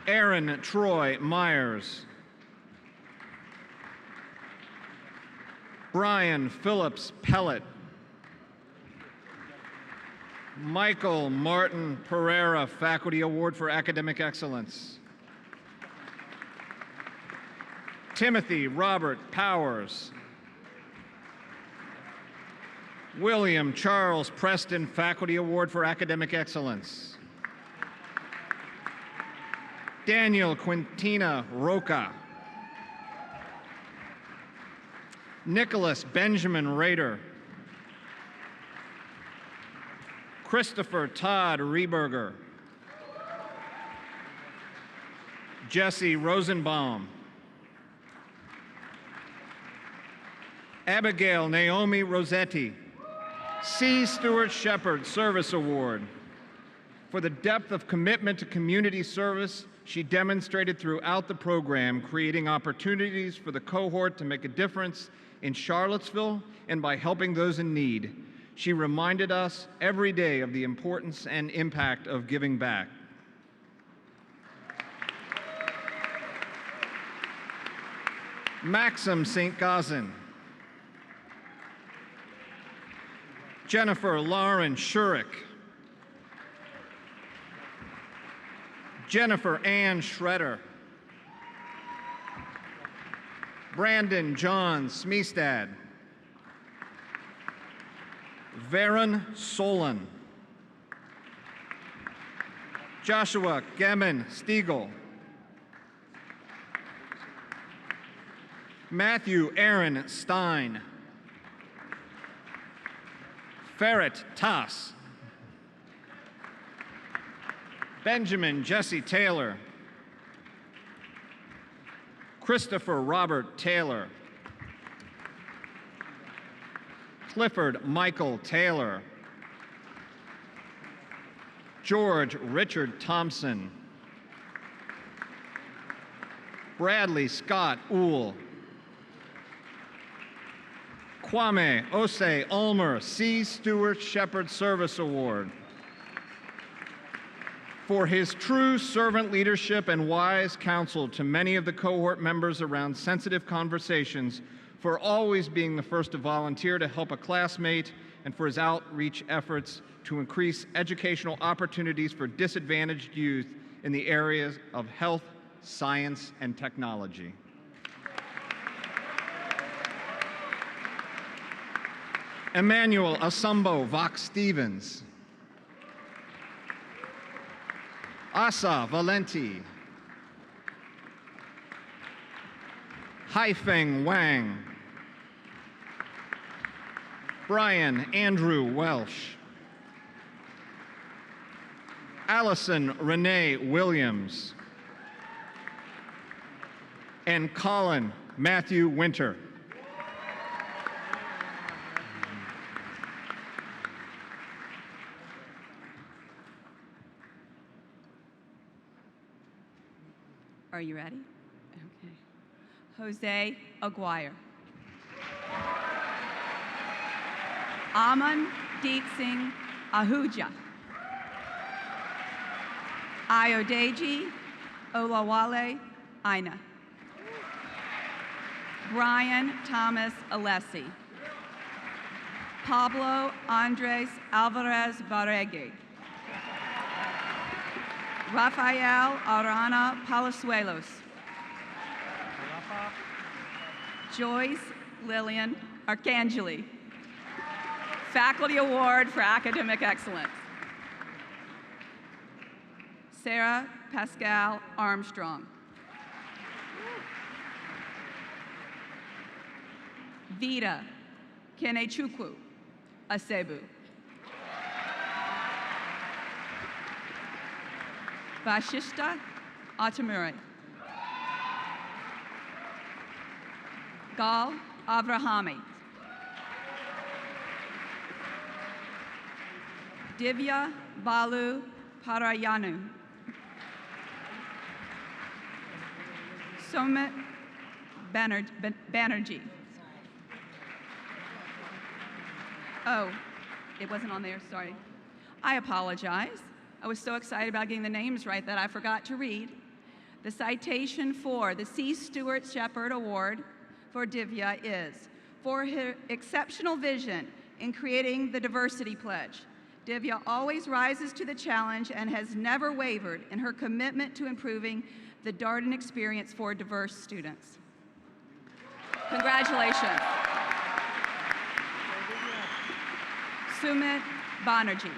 Aaron Troy Myers. Brian Phillips Pellet. Michael Martin Pereira, Faculty Award for Academic Excellence. Timothy Robert Powers. William Charles Preston, Faculty Award for Academic Excellence. Daniel Quintina Roca. Nicholas Benjamin Rader. Christopher Todd Rieberger. Jesse Rosenbaum. Abigail Naomi Rossetti, C. Stewart Shepherd Service Award. For the depth of commitment to community service she demonstrated throughout the program, creating opportunities for the cohort to make a difference in Charlottesville and by helping those in need. She reminded us every day of the importance and impact of giving back. Maxim St. Gazin. Jennifer Lauren Shurik. Jennifer Ann Schroeder. Brandon John Smeestad. Varen Solon. Joshua Gemin Stiegel. Matthew Aaron Stein. Ferret Tass. Benjamin Jesse Taylor. Christopher Robert Taylor. Clifford Michael Taylor. George Richard Thompson. Bradley Scott Uhl. Kwame Osei Ulmer, C. Stewart Shepherd Service Award. for his true servant leadership and wise counsel to many of the cohort members around sensitive conversations, for always being the first to volunteer to help a classmate, and for his outreach efforts to increase educational opportunities for disadvantaged youth in the areas of health, science, and technology. Emmanuel Asumbo Vox Stevens. Asa Valenti. Haifeng Wang. Brian Andrew Welsh. Allison Renee Williams. And Colin Matthew Winter. Are you ready? Okay. Jose Aguirre. Aman Deep Singh Ahuja. Ayodeji Olawale Aina. Brian Thomas Alessi. Pablo Andres Alvarez Barregue. Rafael Arana Palazuelos. Joyce Lillian Arcangeli. Faculty Award for Academic Excellence. Sarah Pascal Armstrong. Vida Kenechukwu Asebu. Vashishta Atamure. Gal Avrahami. Divya Balu Parayanu. Somit Banerjee. Oh, it wasn't on there, sorry. I apologize. I was so excited about getting the names right that I forgot to read. The citation for the C. Stewart Shepherd Award for Divya is for her exceptional vision in creating the Diversity Pledge. Divya always rises to the challenge and has never wavered in her commitment to improving the Darden experience for diverse students. Congratulations. Sumit Banerjee.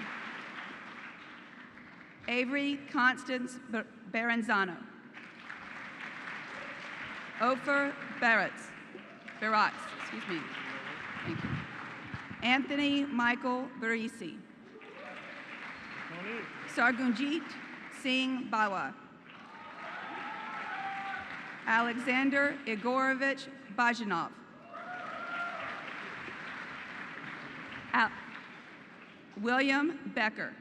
Avery Constance Berenzano. Ofer Barats, excuse me. Thank you. Anthony Michael Barisi. Sargunjit Singh Bawa. Alexander Igorovich Bajanov. William Becker.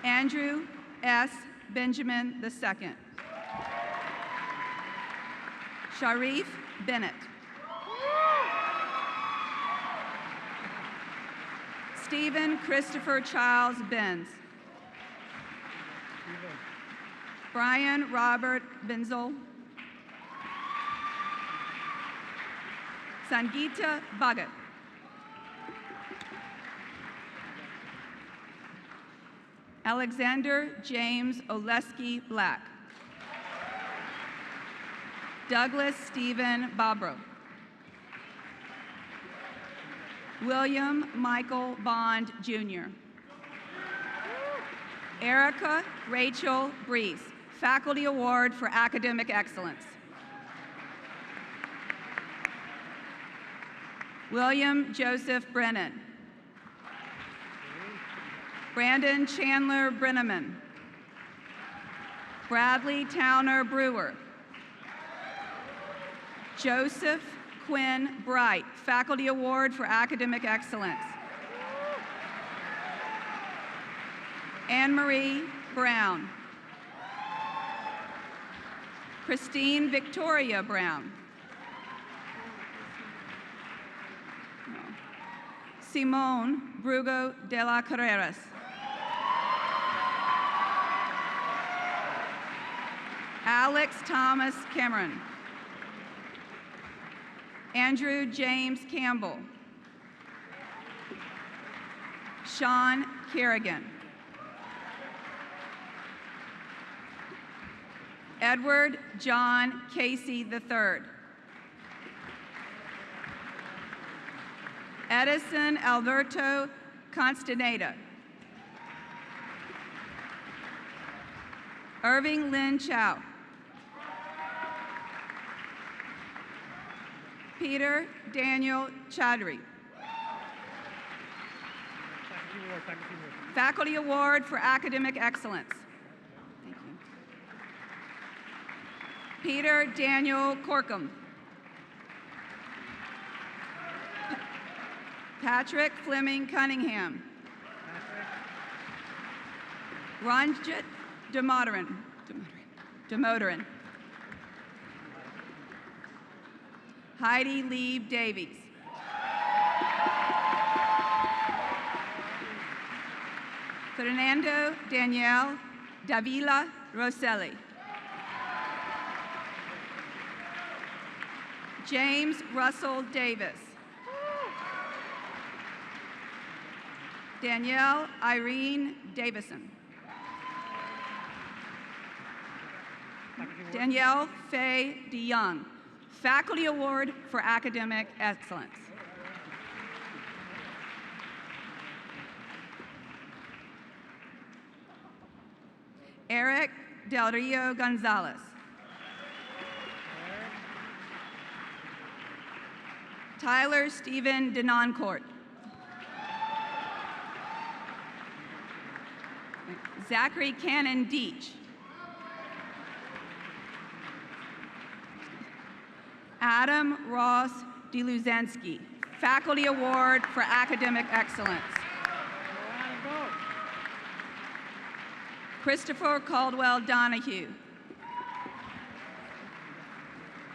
Andrew S. Benjamin II. Sharif Bennett. Stephen Christopher Childs Benz. Brian Robert Benzel. Sangeeta Bhagat. Alexander James Oleski Black. Douglas Stephen Bobro. William Michael Bond, Jr. Erica Rachel Brees, Faculty Award for Academic Excellence. William Joseph Brennan. Brandon Chandler Brenneman. Bradley Towner Brewer. Joseph Quinn Bright, Faculty Award for Academic Excellence. Anne-Marie Brown. Christine Victoria Brown. Simone Brugo de la Carreras. Alex Thomas Cameron. Andrew James Campbell. Sean Kerrigan. Edward John Casey III. Edison Alberto Constaneda. Irving Lin Chow. Peter Daniel Chaudhry. Faculty Award for Academic Excellence. Thank you. Peter Daniel Corkum. Patrick Fleming Cunningham. Ranjit Damodaran. Heidi Lieb Davies. Fernando Daniel Davila Rosselli. James Russell Davis. Danielle Irene Davison. Danielle Faye DeYoung. Faculty Award for Academic Excellence. Eric Del Rio Gonzalez. Tyler Stephen Denoncourt. Zachary Cannon Deach. Adam Ross DeLuzensky, Faculty Award for Academic Excellence. Christopher Caldwell Donahue.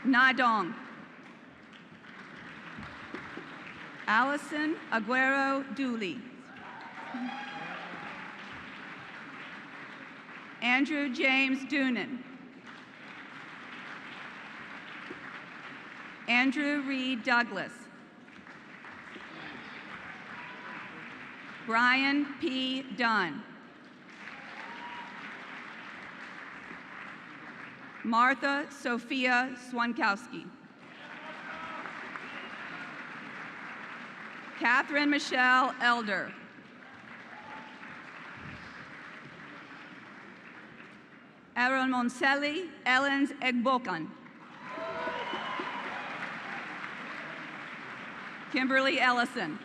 Na Dong. Allison Aguero Dooley. Andrew James Doonan. Andrew Reed Douglas. Brian P. Dunn. Martha Sophia Swankowski. Catherine Michelle Elder. Aaron Monselli Ellens Egbokan. Kimberly Ellison.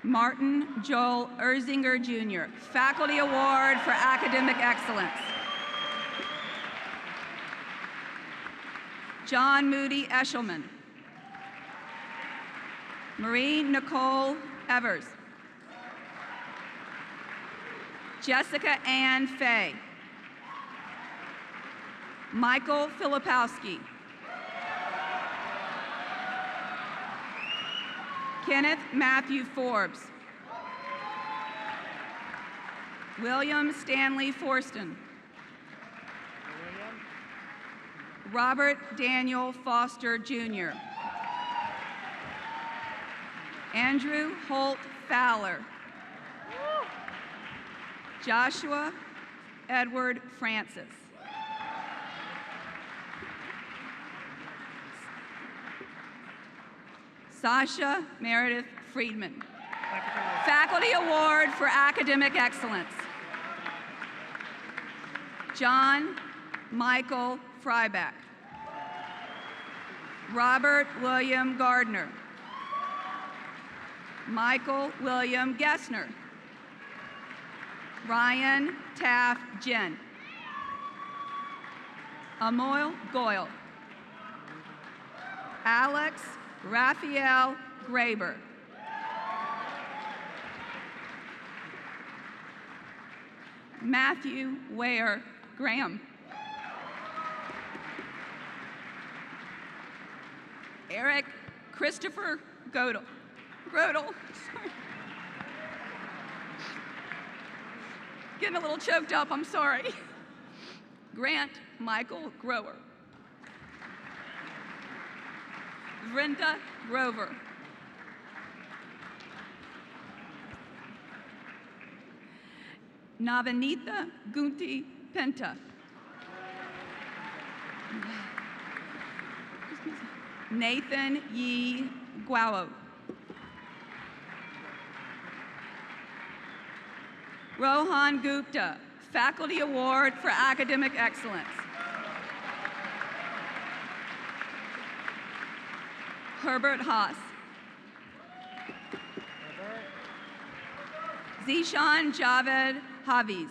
Martin Joel Erzinger Jr., Faculty Award for Academic Excellence. John Moody Eshelman. Marie Nicole Evers. Jessica Ann Fay. Michael Filipowski. Kenneth Matthew Forbes. William Stanley Forston. Robert Daniel Foster Jr. Andrew Holt Fowler. Joshua Edward Francis. Sasha Meredith Friedman. Faculty Award for Academic Excellence. John Michael Fryback. Robert William Gardner. Michael William Gessner. Ryan Taft Jen. Amoil Goyle. Alex Raphael Graber. Matthew Ware Graham. Eric Christopher Godel. Grodel. Sorry. Getting a little choked up, I'm sorry. Grant Michael Grower. Brenda Grover. Navanitha Gunti Penta. Nathan Yi Guao. Rohan Gupta, Faculty Award for Academic Excellence. Herbert Haas. Zishan Javed Haviz.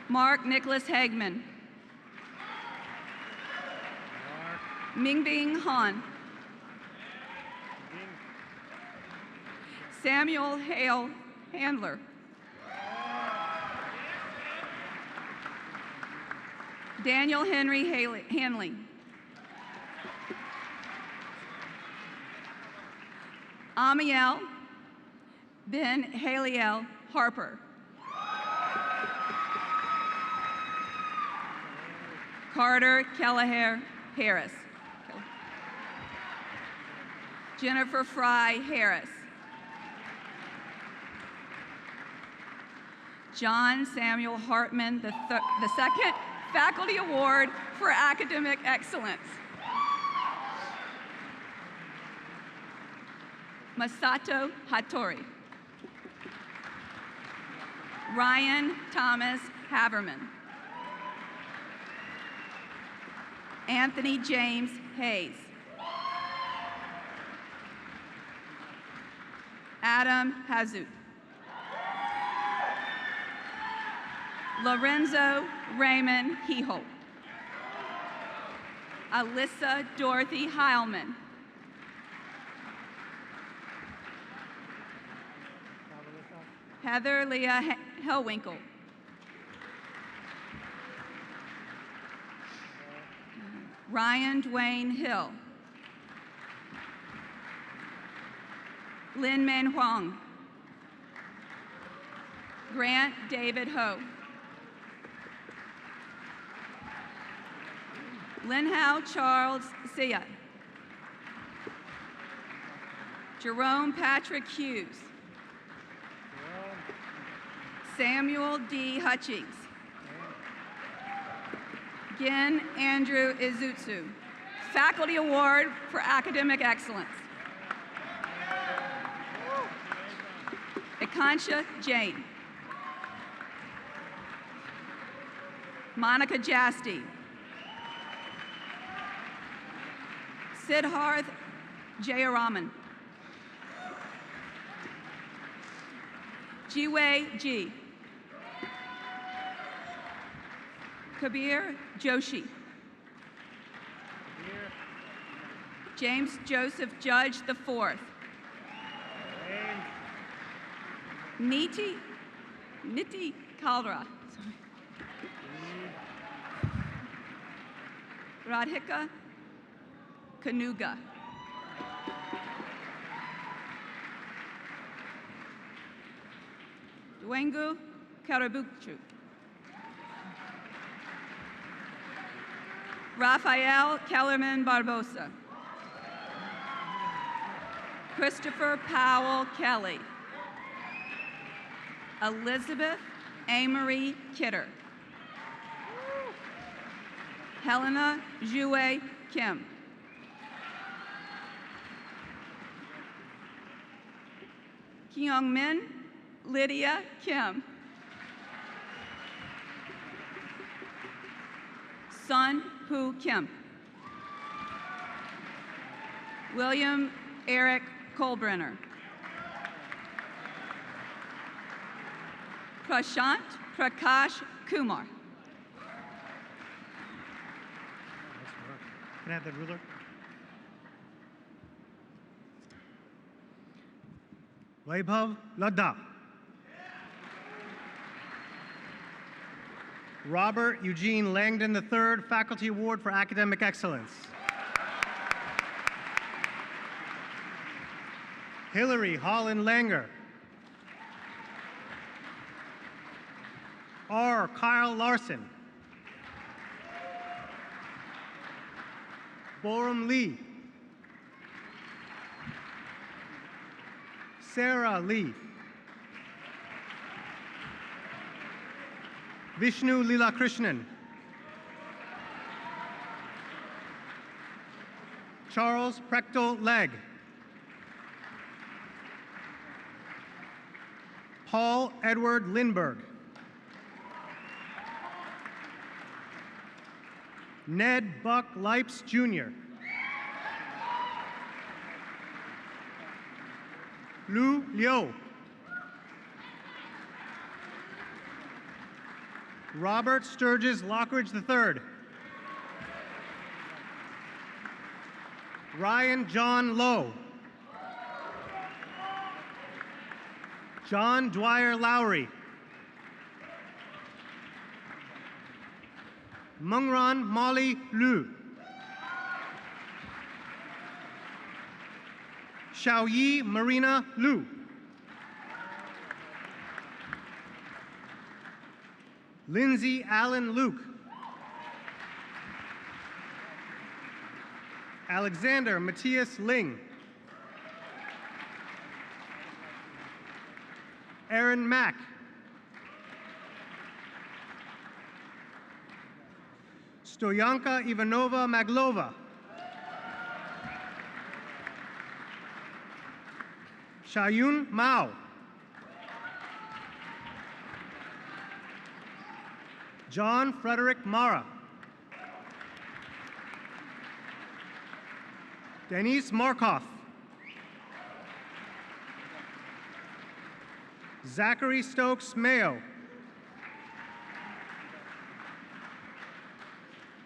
Mark Nicholas Hagman. Mingbing Han. Samuel Hale Handler. Daniel Henry Hanley. Amiel Ben Haliel Harper. Carter Kelleher Harris. Jennifer Fry Harris. John Samuel Hartman, the second Faculty Award for Academic Excellence. Masato Hattori. Ryan Thomas Haverman. Anthony James Hayes. Adam Hazut. Lorenzo Raymond Heholt. Alyssa Dorothy Heilman. Heather Leah Hellwinkle. Ryan Dwayne Hill. Lin Man Huang. Grant David Ho. Linhao Charles Sia. Jerome Patrick Hughes. Samuel D. Hutchings. Gin Andrew Izutsu. Faculty Award for Academic Excellence. Ekansha Jane. Monica Jasty. Siddharth Jayaraman. Jiwei Ji. Kabir Joshi. James Joseph Judge IV. Niti Kalra. Radhika Kanuga. Dwengu Karabuchu. Rafael Kellerman Barbosa. Christopher Powell Kelly. Elizabeth Amory Kidder. Helena Jue Kim. Kyung Min Lydia Kim. Sun Hu Kim. William Eric Kolbrenner. Prashant Prakash Kumar. Can I have the ruler? Vaibhav Ladda. Robert Eugene Langdon III, Faculty Award for Academic Excellence. Hillary Holland Langer. R. Kyle Larson. Boram Lee. Sarah Lee. Vishnu Lilakrishnan. Charles Prechtel Legg. Paul Edward Lindbergh. Ned Buck Lipes, Jr. Lu Liu. Robert Sturgis Lockridge III. Ryan John Lowe. John Dwyer Lowry. Mungran Molly Liu. Xiaoyi Marina Liu. Lindsay Allen Luke. Alexander Matthias Ling. Aaron Mack. Stoyanka Ivanova Maglova. Shayun Mao. John Frederick Mara. Denise Markoff. Zachary Stokes Mayo.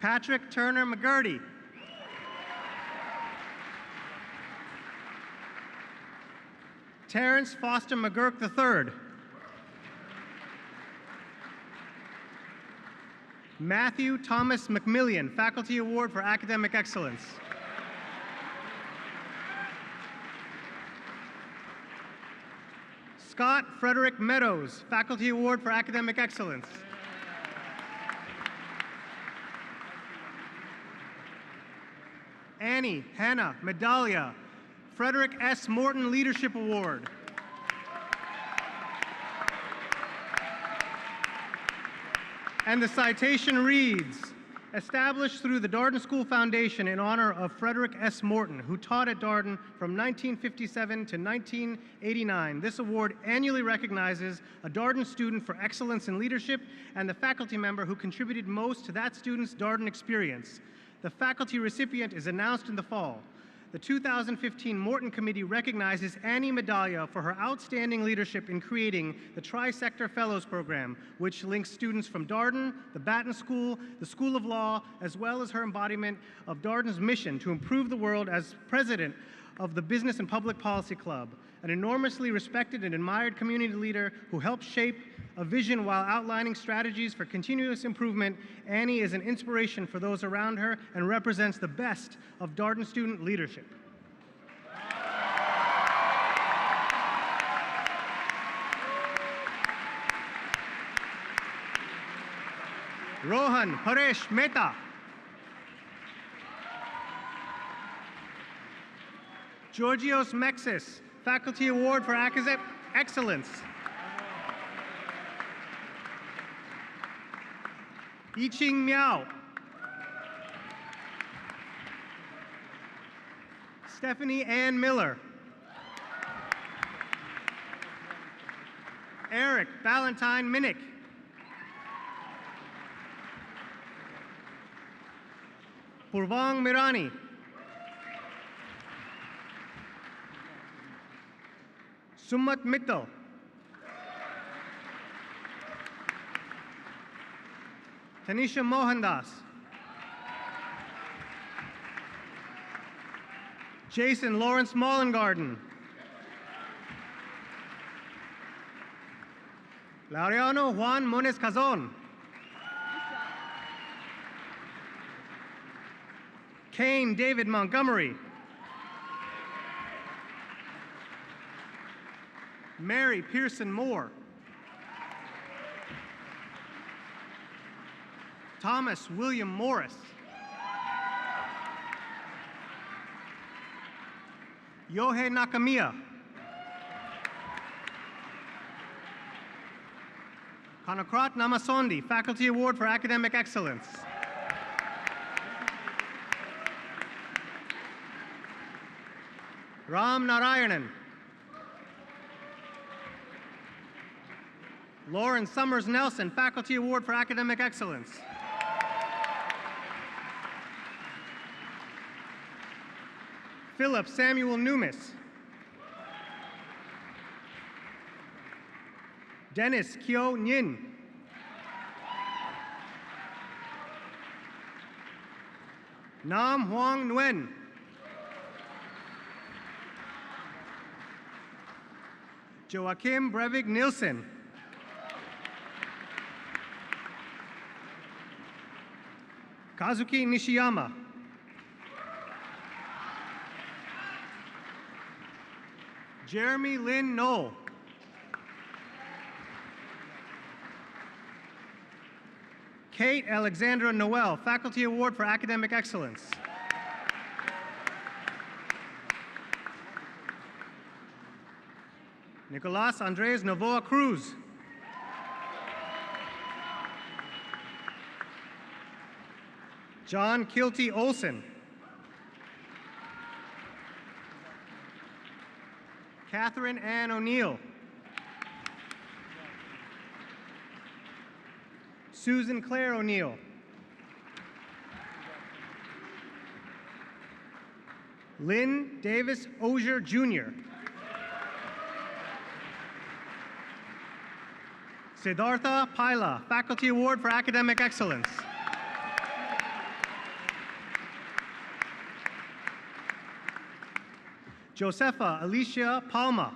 Patrick Turner McGurty. Terrence Foster McGurk III. Matthew Thomas McMillian, Faculty Award for Academic Excellence. Scott Frederick Meadows, Faculty Award for Academic Excellence. Annie Hannah Medalia, Frederick S. Morton Leadership Award. And the citation reads, established through the Darden School Foundation in honor of Frederick S. Morton, who taught at Darden from 1957 to 1989. This award annually recognizes a Darden student for excellence in leadership and the faculty member who contributed most to that student's Darden experience. The faculty recipient is announced in the fall. The 2015 Morton Committee recognizes Annie Medalia for her outstanding leadership in creating the Tri-Sector Fellows Program, which links students from Darden, the Batten School, the School of Law, as well as her embodiment of Darden's mission to improve the world as president of the Business and Public Policy Club, an enormously respected and admired community leader who helped shape a vision while outlining strategies for continuous improvement. Annie is an inspiration for those around her and represents the best of Darden student leadership. Rohan Paresh Mehta. Georgios Mexis, Faculty Award for Academic Excellence. Yiqing Miao. Stephanie Ann Miller. Eric Valentine Minnick. Purvang Mirani. Sumit Mittal. Tanisha Mohandas. Jason Lawrence Mollengarden. Laureano Juan Mones Cazon. Kane David Montgomery. Mary Pearson Moore. Thomas William Morris. Yohei Nakamiya. Kanakrat Namasondi, Faculty Award for Academic Excellence. Ram Narayanan. Lauren Summers Nelson, Faculty Award for Academic Excellence. Philip Samuel Numis. Dennis Kyo Nyin. Nam Huang Nguyen. Joachim Brevig Nielsen. Kazuki Nishiyama. Jeremy Lynn Knoll. Kate Alexandra Noel, Faculty Award for Academic Excellence. Nicolas Andres Novoa Cruz. John Kilty Olson. Catherine Ann O'Neill. Susan Claire O'Neill. Lynn Davis Ozier Jr. Siddhartha Paila, Faculty Award for Academic Excellence. Josefa Alicia Palma.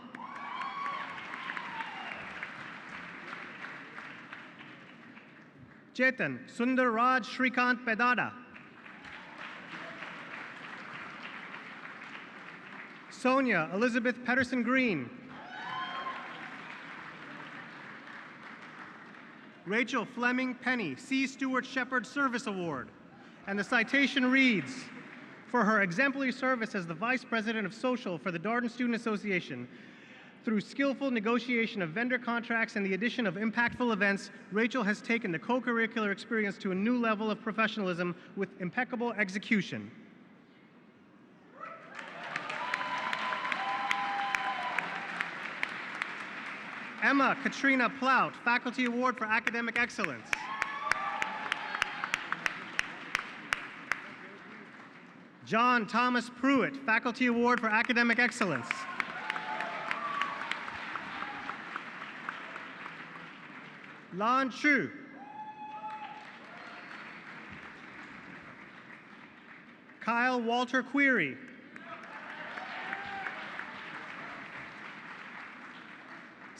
Chetan Sundar Raj Shrikant Pedada. Sonia Elizabeth Pedersen Green. Rachel Fleming Penny, C. Stewart Shepherd Service Award. And the citation reads, for her exemplary service as the Vice President of Social for the Darden Student Association, through skillful negotiation of vendor contracts and the addition of impactful events, Rachel has taken the co-curricular experience to a new level of professionalism with impeccable execution. Emma Katrina Plout, Faculty Award for Academic Excellence. John Thomas Pruitt, Faculty Award for Academic Excellence. Lan Chu. Kyle Walter Query.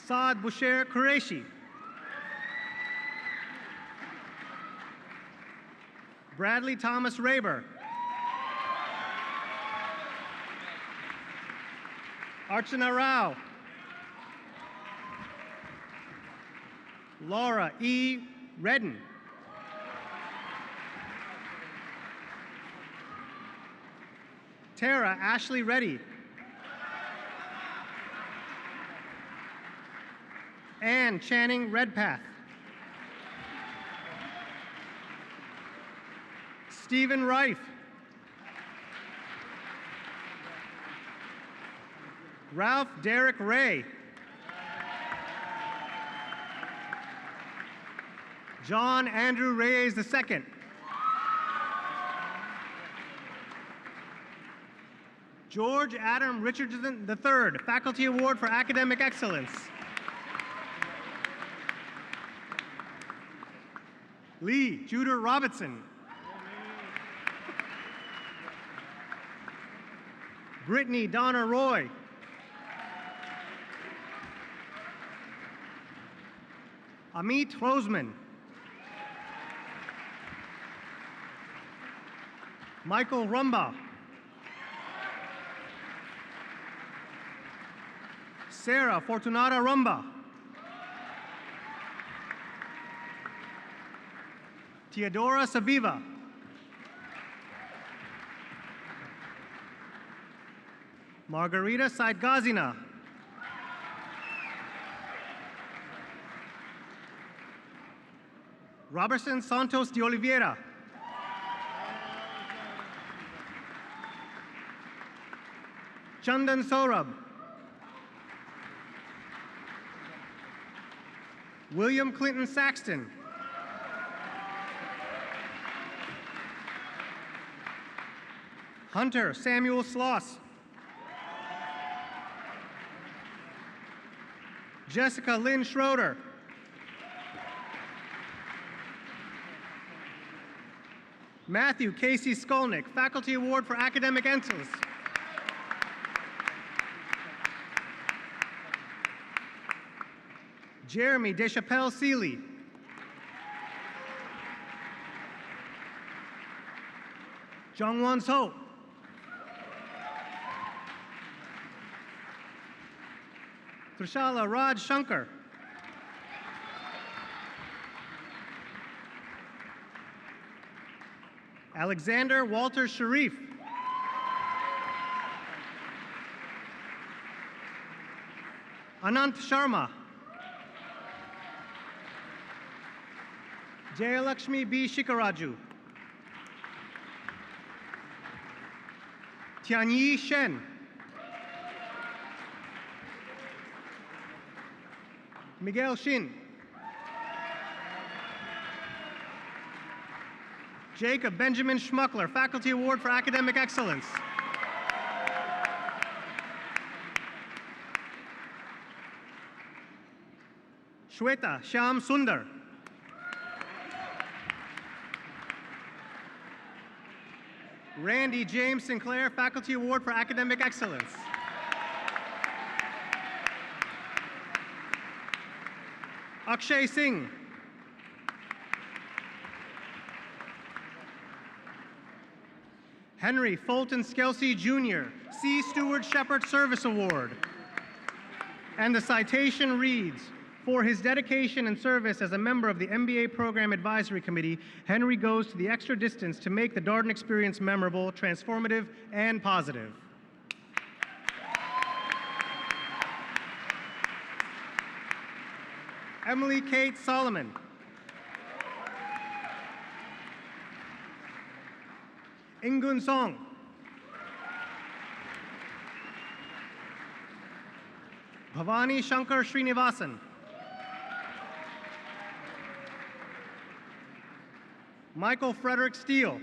Saad Busher Qureshi. Bradley Thomas Raber. Archana Rao. Laura E. Redden. Tara Ashley Reddy. Ann Channing Redpath. Stephen Reif. Ralph Derek Ray. John Andrew Reyes II. George Adam Richardson III, Faculty Award for Academic Excellence. Lee Judah Robertson. Brittany Donna Roy. Amit Roseman. Michael Rumba. Sarah Fortunata Rumba. Teodora Sabiva. Margarita Saidgazina. Robertson Santos de Oliveira. Chandan Saurabh. William Clinton Saxton. Hunter Samuel Sloss. Jessica Lynn Schroeder. Matthew Casey Skolnick, Faculty Award for Academic Excellence. Jeremy Deschapelle Seeley. Jungwon So. Trishala Raj Shankar. Alexander Walter Sharif. Anant Sharma. Jayalakshmi B. Shikaraju. Tianyi Shen. Miguel Shin. Jacob Benjamin Schmuckler, Faculty Award for Academic Excellence. Shweta Shyam Sundar. Randy James Sinclair, Faculty Award for Academic Excellence. Akshay Singh. Henry Fulton Skelsey Jr., C. Stewart Shepherd Service Award. And the citation reads, for his dedication and service as a member of the MBA Program Advisory Committee, Henry goes to the extra distance to make the Darden experience memorable, transformative, and positive. Emily Kate Solomon. Ingun Song. Bhavani Shankar Srinivasan. Michael Frederick Steele.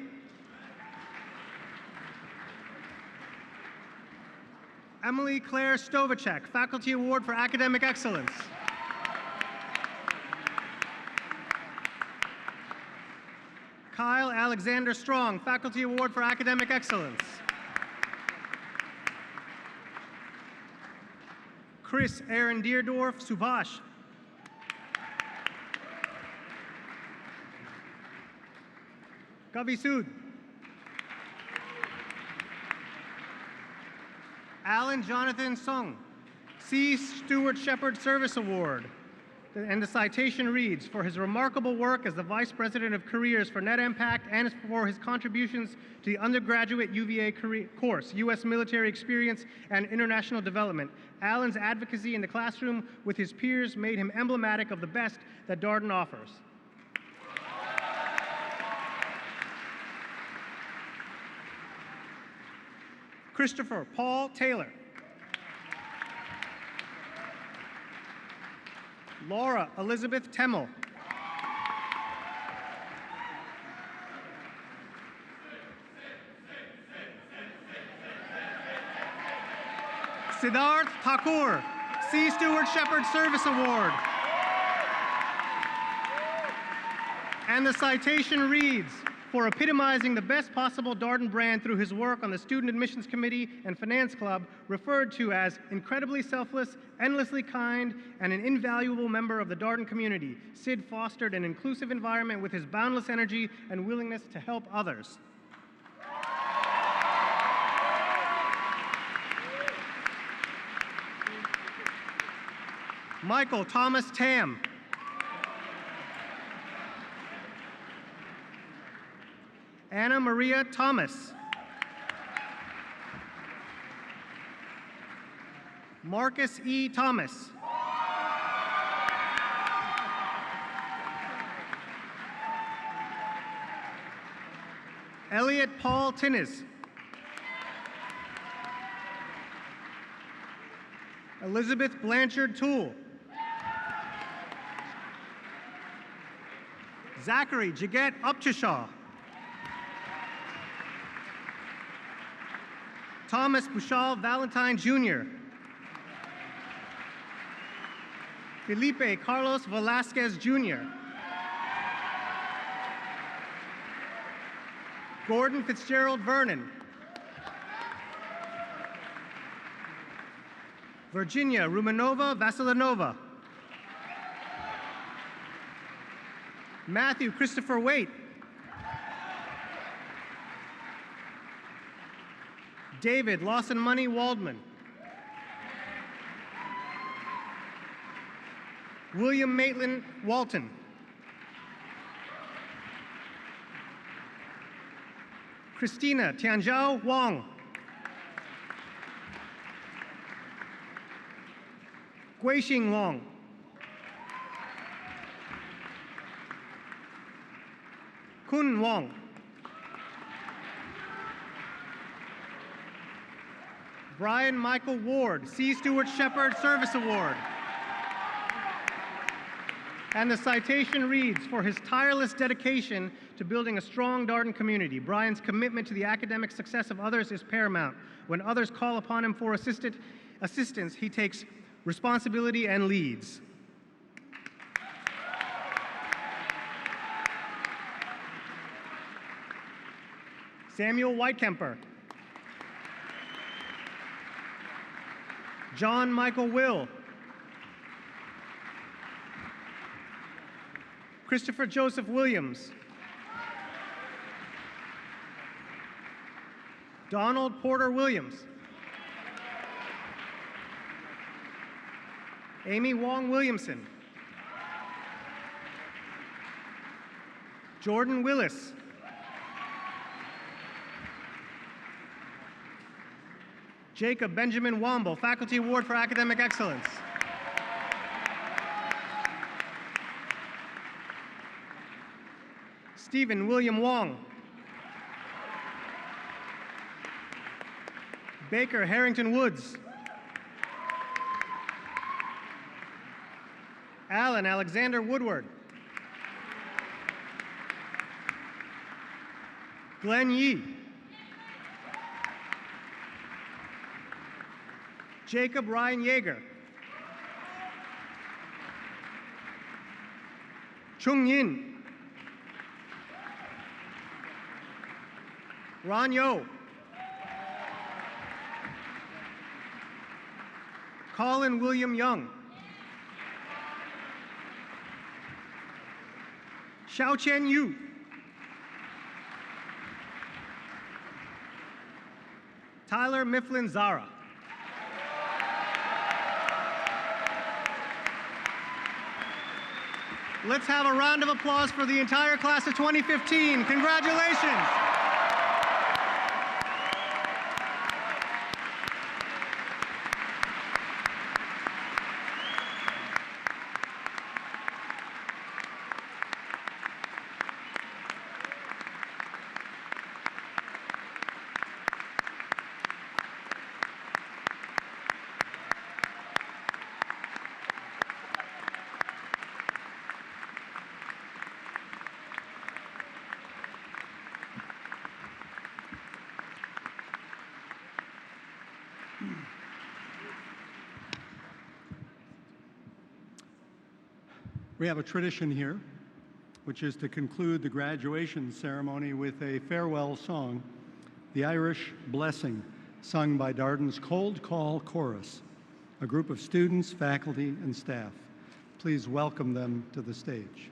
Emily Claire Stovacek, Faculty Award for Academic Excellence. Kyle Alexander Strong, Faculty Award for Academic Excellence. Chris Aaron Deerdorf Subhash. Kavi Sood. Alan Jonathan Sung, C. Stewart Shepherd Service Award. And the citation reads, for his remarkable work as the Vice President of Careers for Net Impact and for his contributions to the undergraduate UVA course, U.S. Military Experience and International Development, Alan's advocacy in the classroom with his peers made him emblematic of the best that Darden offers. Christopher Paul Taylor. Laura Elizabeth Temmel. Siddharth Thakur, C. Stewart Shepherd Service Award. And the citation reads, for epitomizing the best possible Darden brand through his work on the Student Admissions Committee and Finance Club, referred to as incredibly selfless, endlessly kind, and an invaluable member of the Darden community, Sid fostered an inclusive environment with his boundless energy and willingness to help others. Michael Thomas Tam. Anna Maria Thomas. Marcus E. Thomas. Elliot Paul Tinnis. Elizabeth Blanchard Toole. Zachary Jaget Upchashaw. Thomas Bouchal Valentine Jr. Felipe Carlos Velasquez Jr. Gordon Fitzgerald Vernon. Virginia Rumanova Vasilinova. Matthew Christopher Waite. David Lawson Money Waldman. William Maitland Walton. Christina Tianzhao Wang. Guixing Wang. Kun Wang. Brian Michael Ward, C. Stewart Shepherd Service Award. And the citation reads, for his tireless dedication to building a strong Darden community, Brian's commitment to the academic success of others is paramount. When others call upon him for assistance, he takes responsibility and leads. Samuel Whitekemper. John Michael Will. Christopher Joseph Williams. Donald Porter Williams. Amy Wong Williamson. Jordan Willis. Jacob Benjamin Womble, Faculty Award for Academic Excellence. Stephen William Wong. Baker Harrington Woods. Alan Alexander Woodward. Glenn Yee. Jacob Ryan Yeager. Chung Yin. Ron Yo. Colin William Young. Xiao Chen Yu. Tyler Mifflin Zara. Let's have a round of applause for the entire class of 2015. Congratulations. We have a tradition here, which is to conclude the graduation ceremony with a farewell song, the Irish Blessing, sung by Darden's Cold Call Chorus, a group of students, faculty, and staff. Please welcome them to the stage.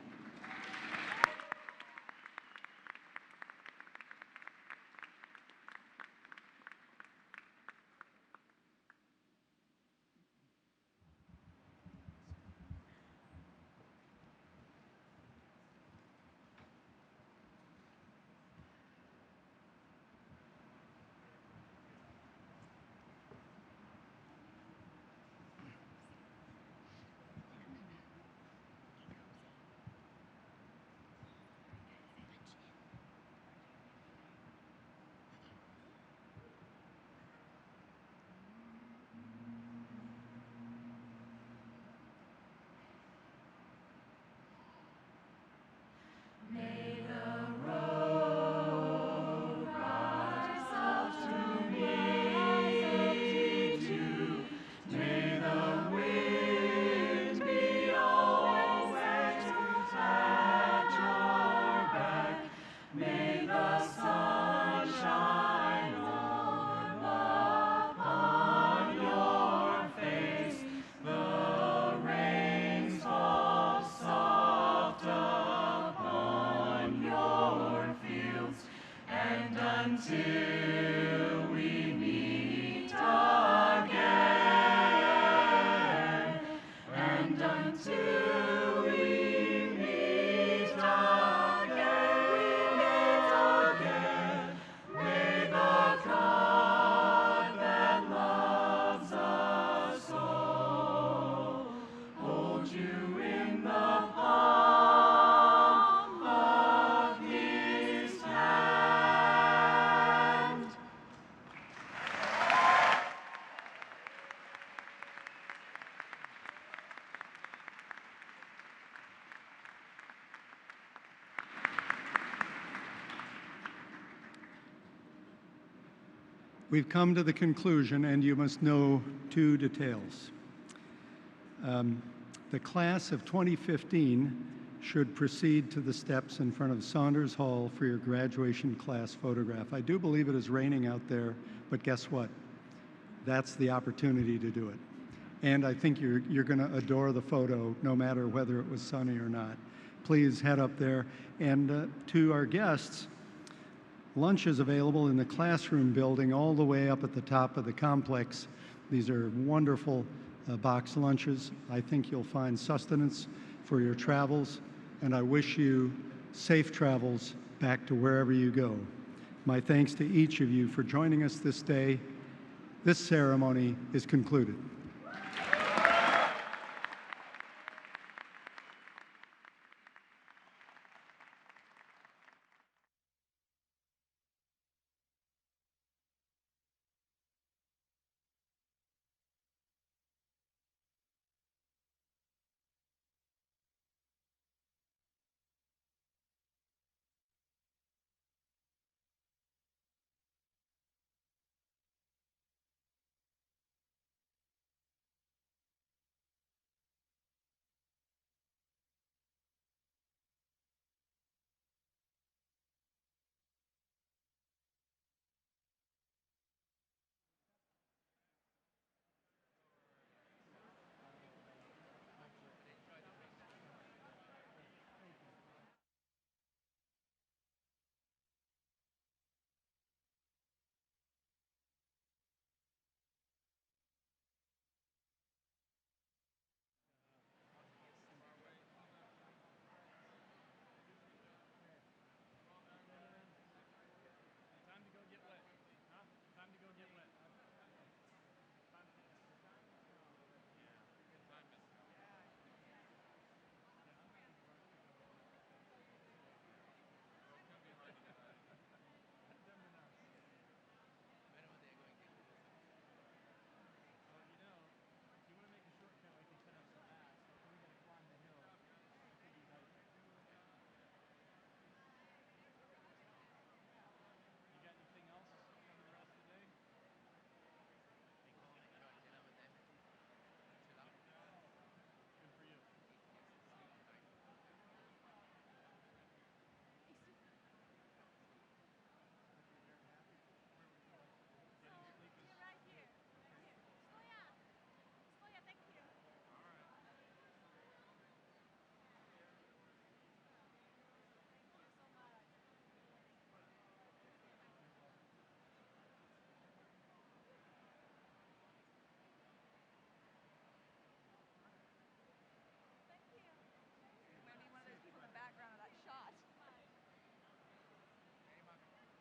We've come to the conclusion, and you must know two details. The class of 2015 should proceed to the steps in front of Saunders Hall for your graduation class photograph. I do believe it is raining out there, but guess what? That's the opportunity to do it. And I think you're going to adore the photo, no matter whether it was sunny or not. Please head up there. And to our guests, lunch is available in the classroom building all the way up at the top of the complex. These are wonderful box lunches. I think you'll find sustenance for your travels, and I wish you safe travels back to wherever you go. My thanks to each of you for joining us this day. This ceremony is concluded.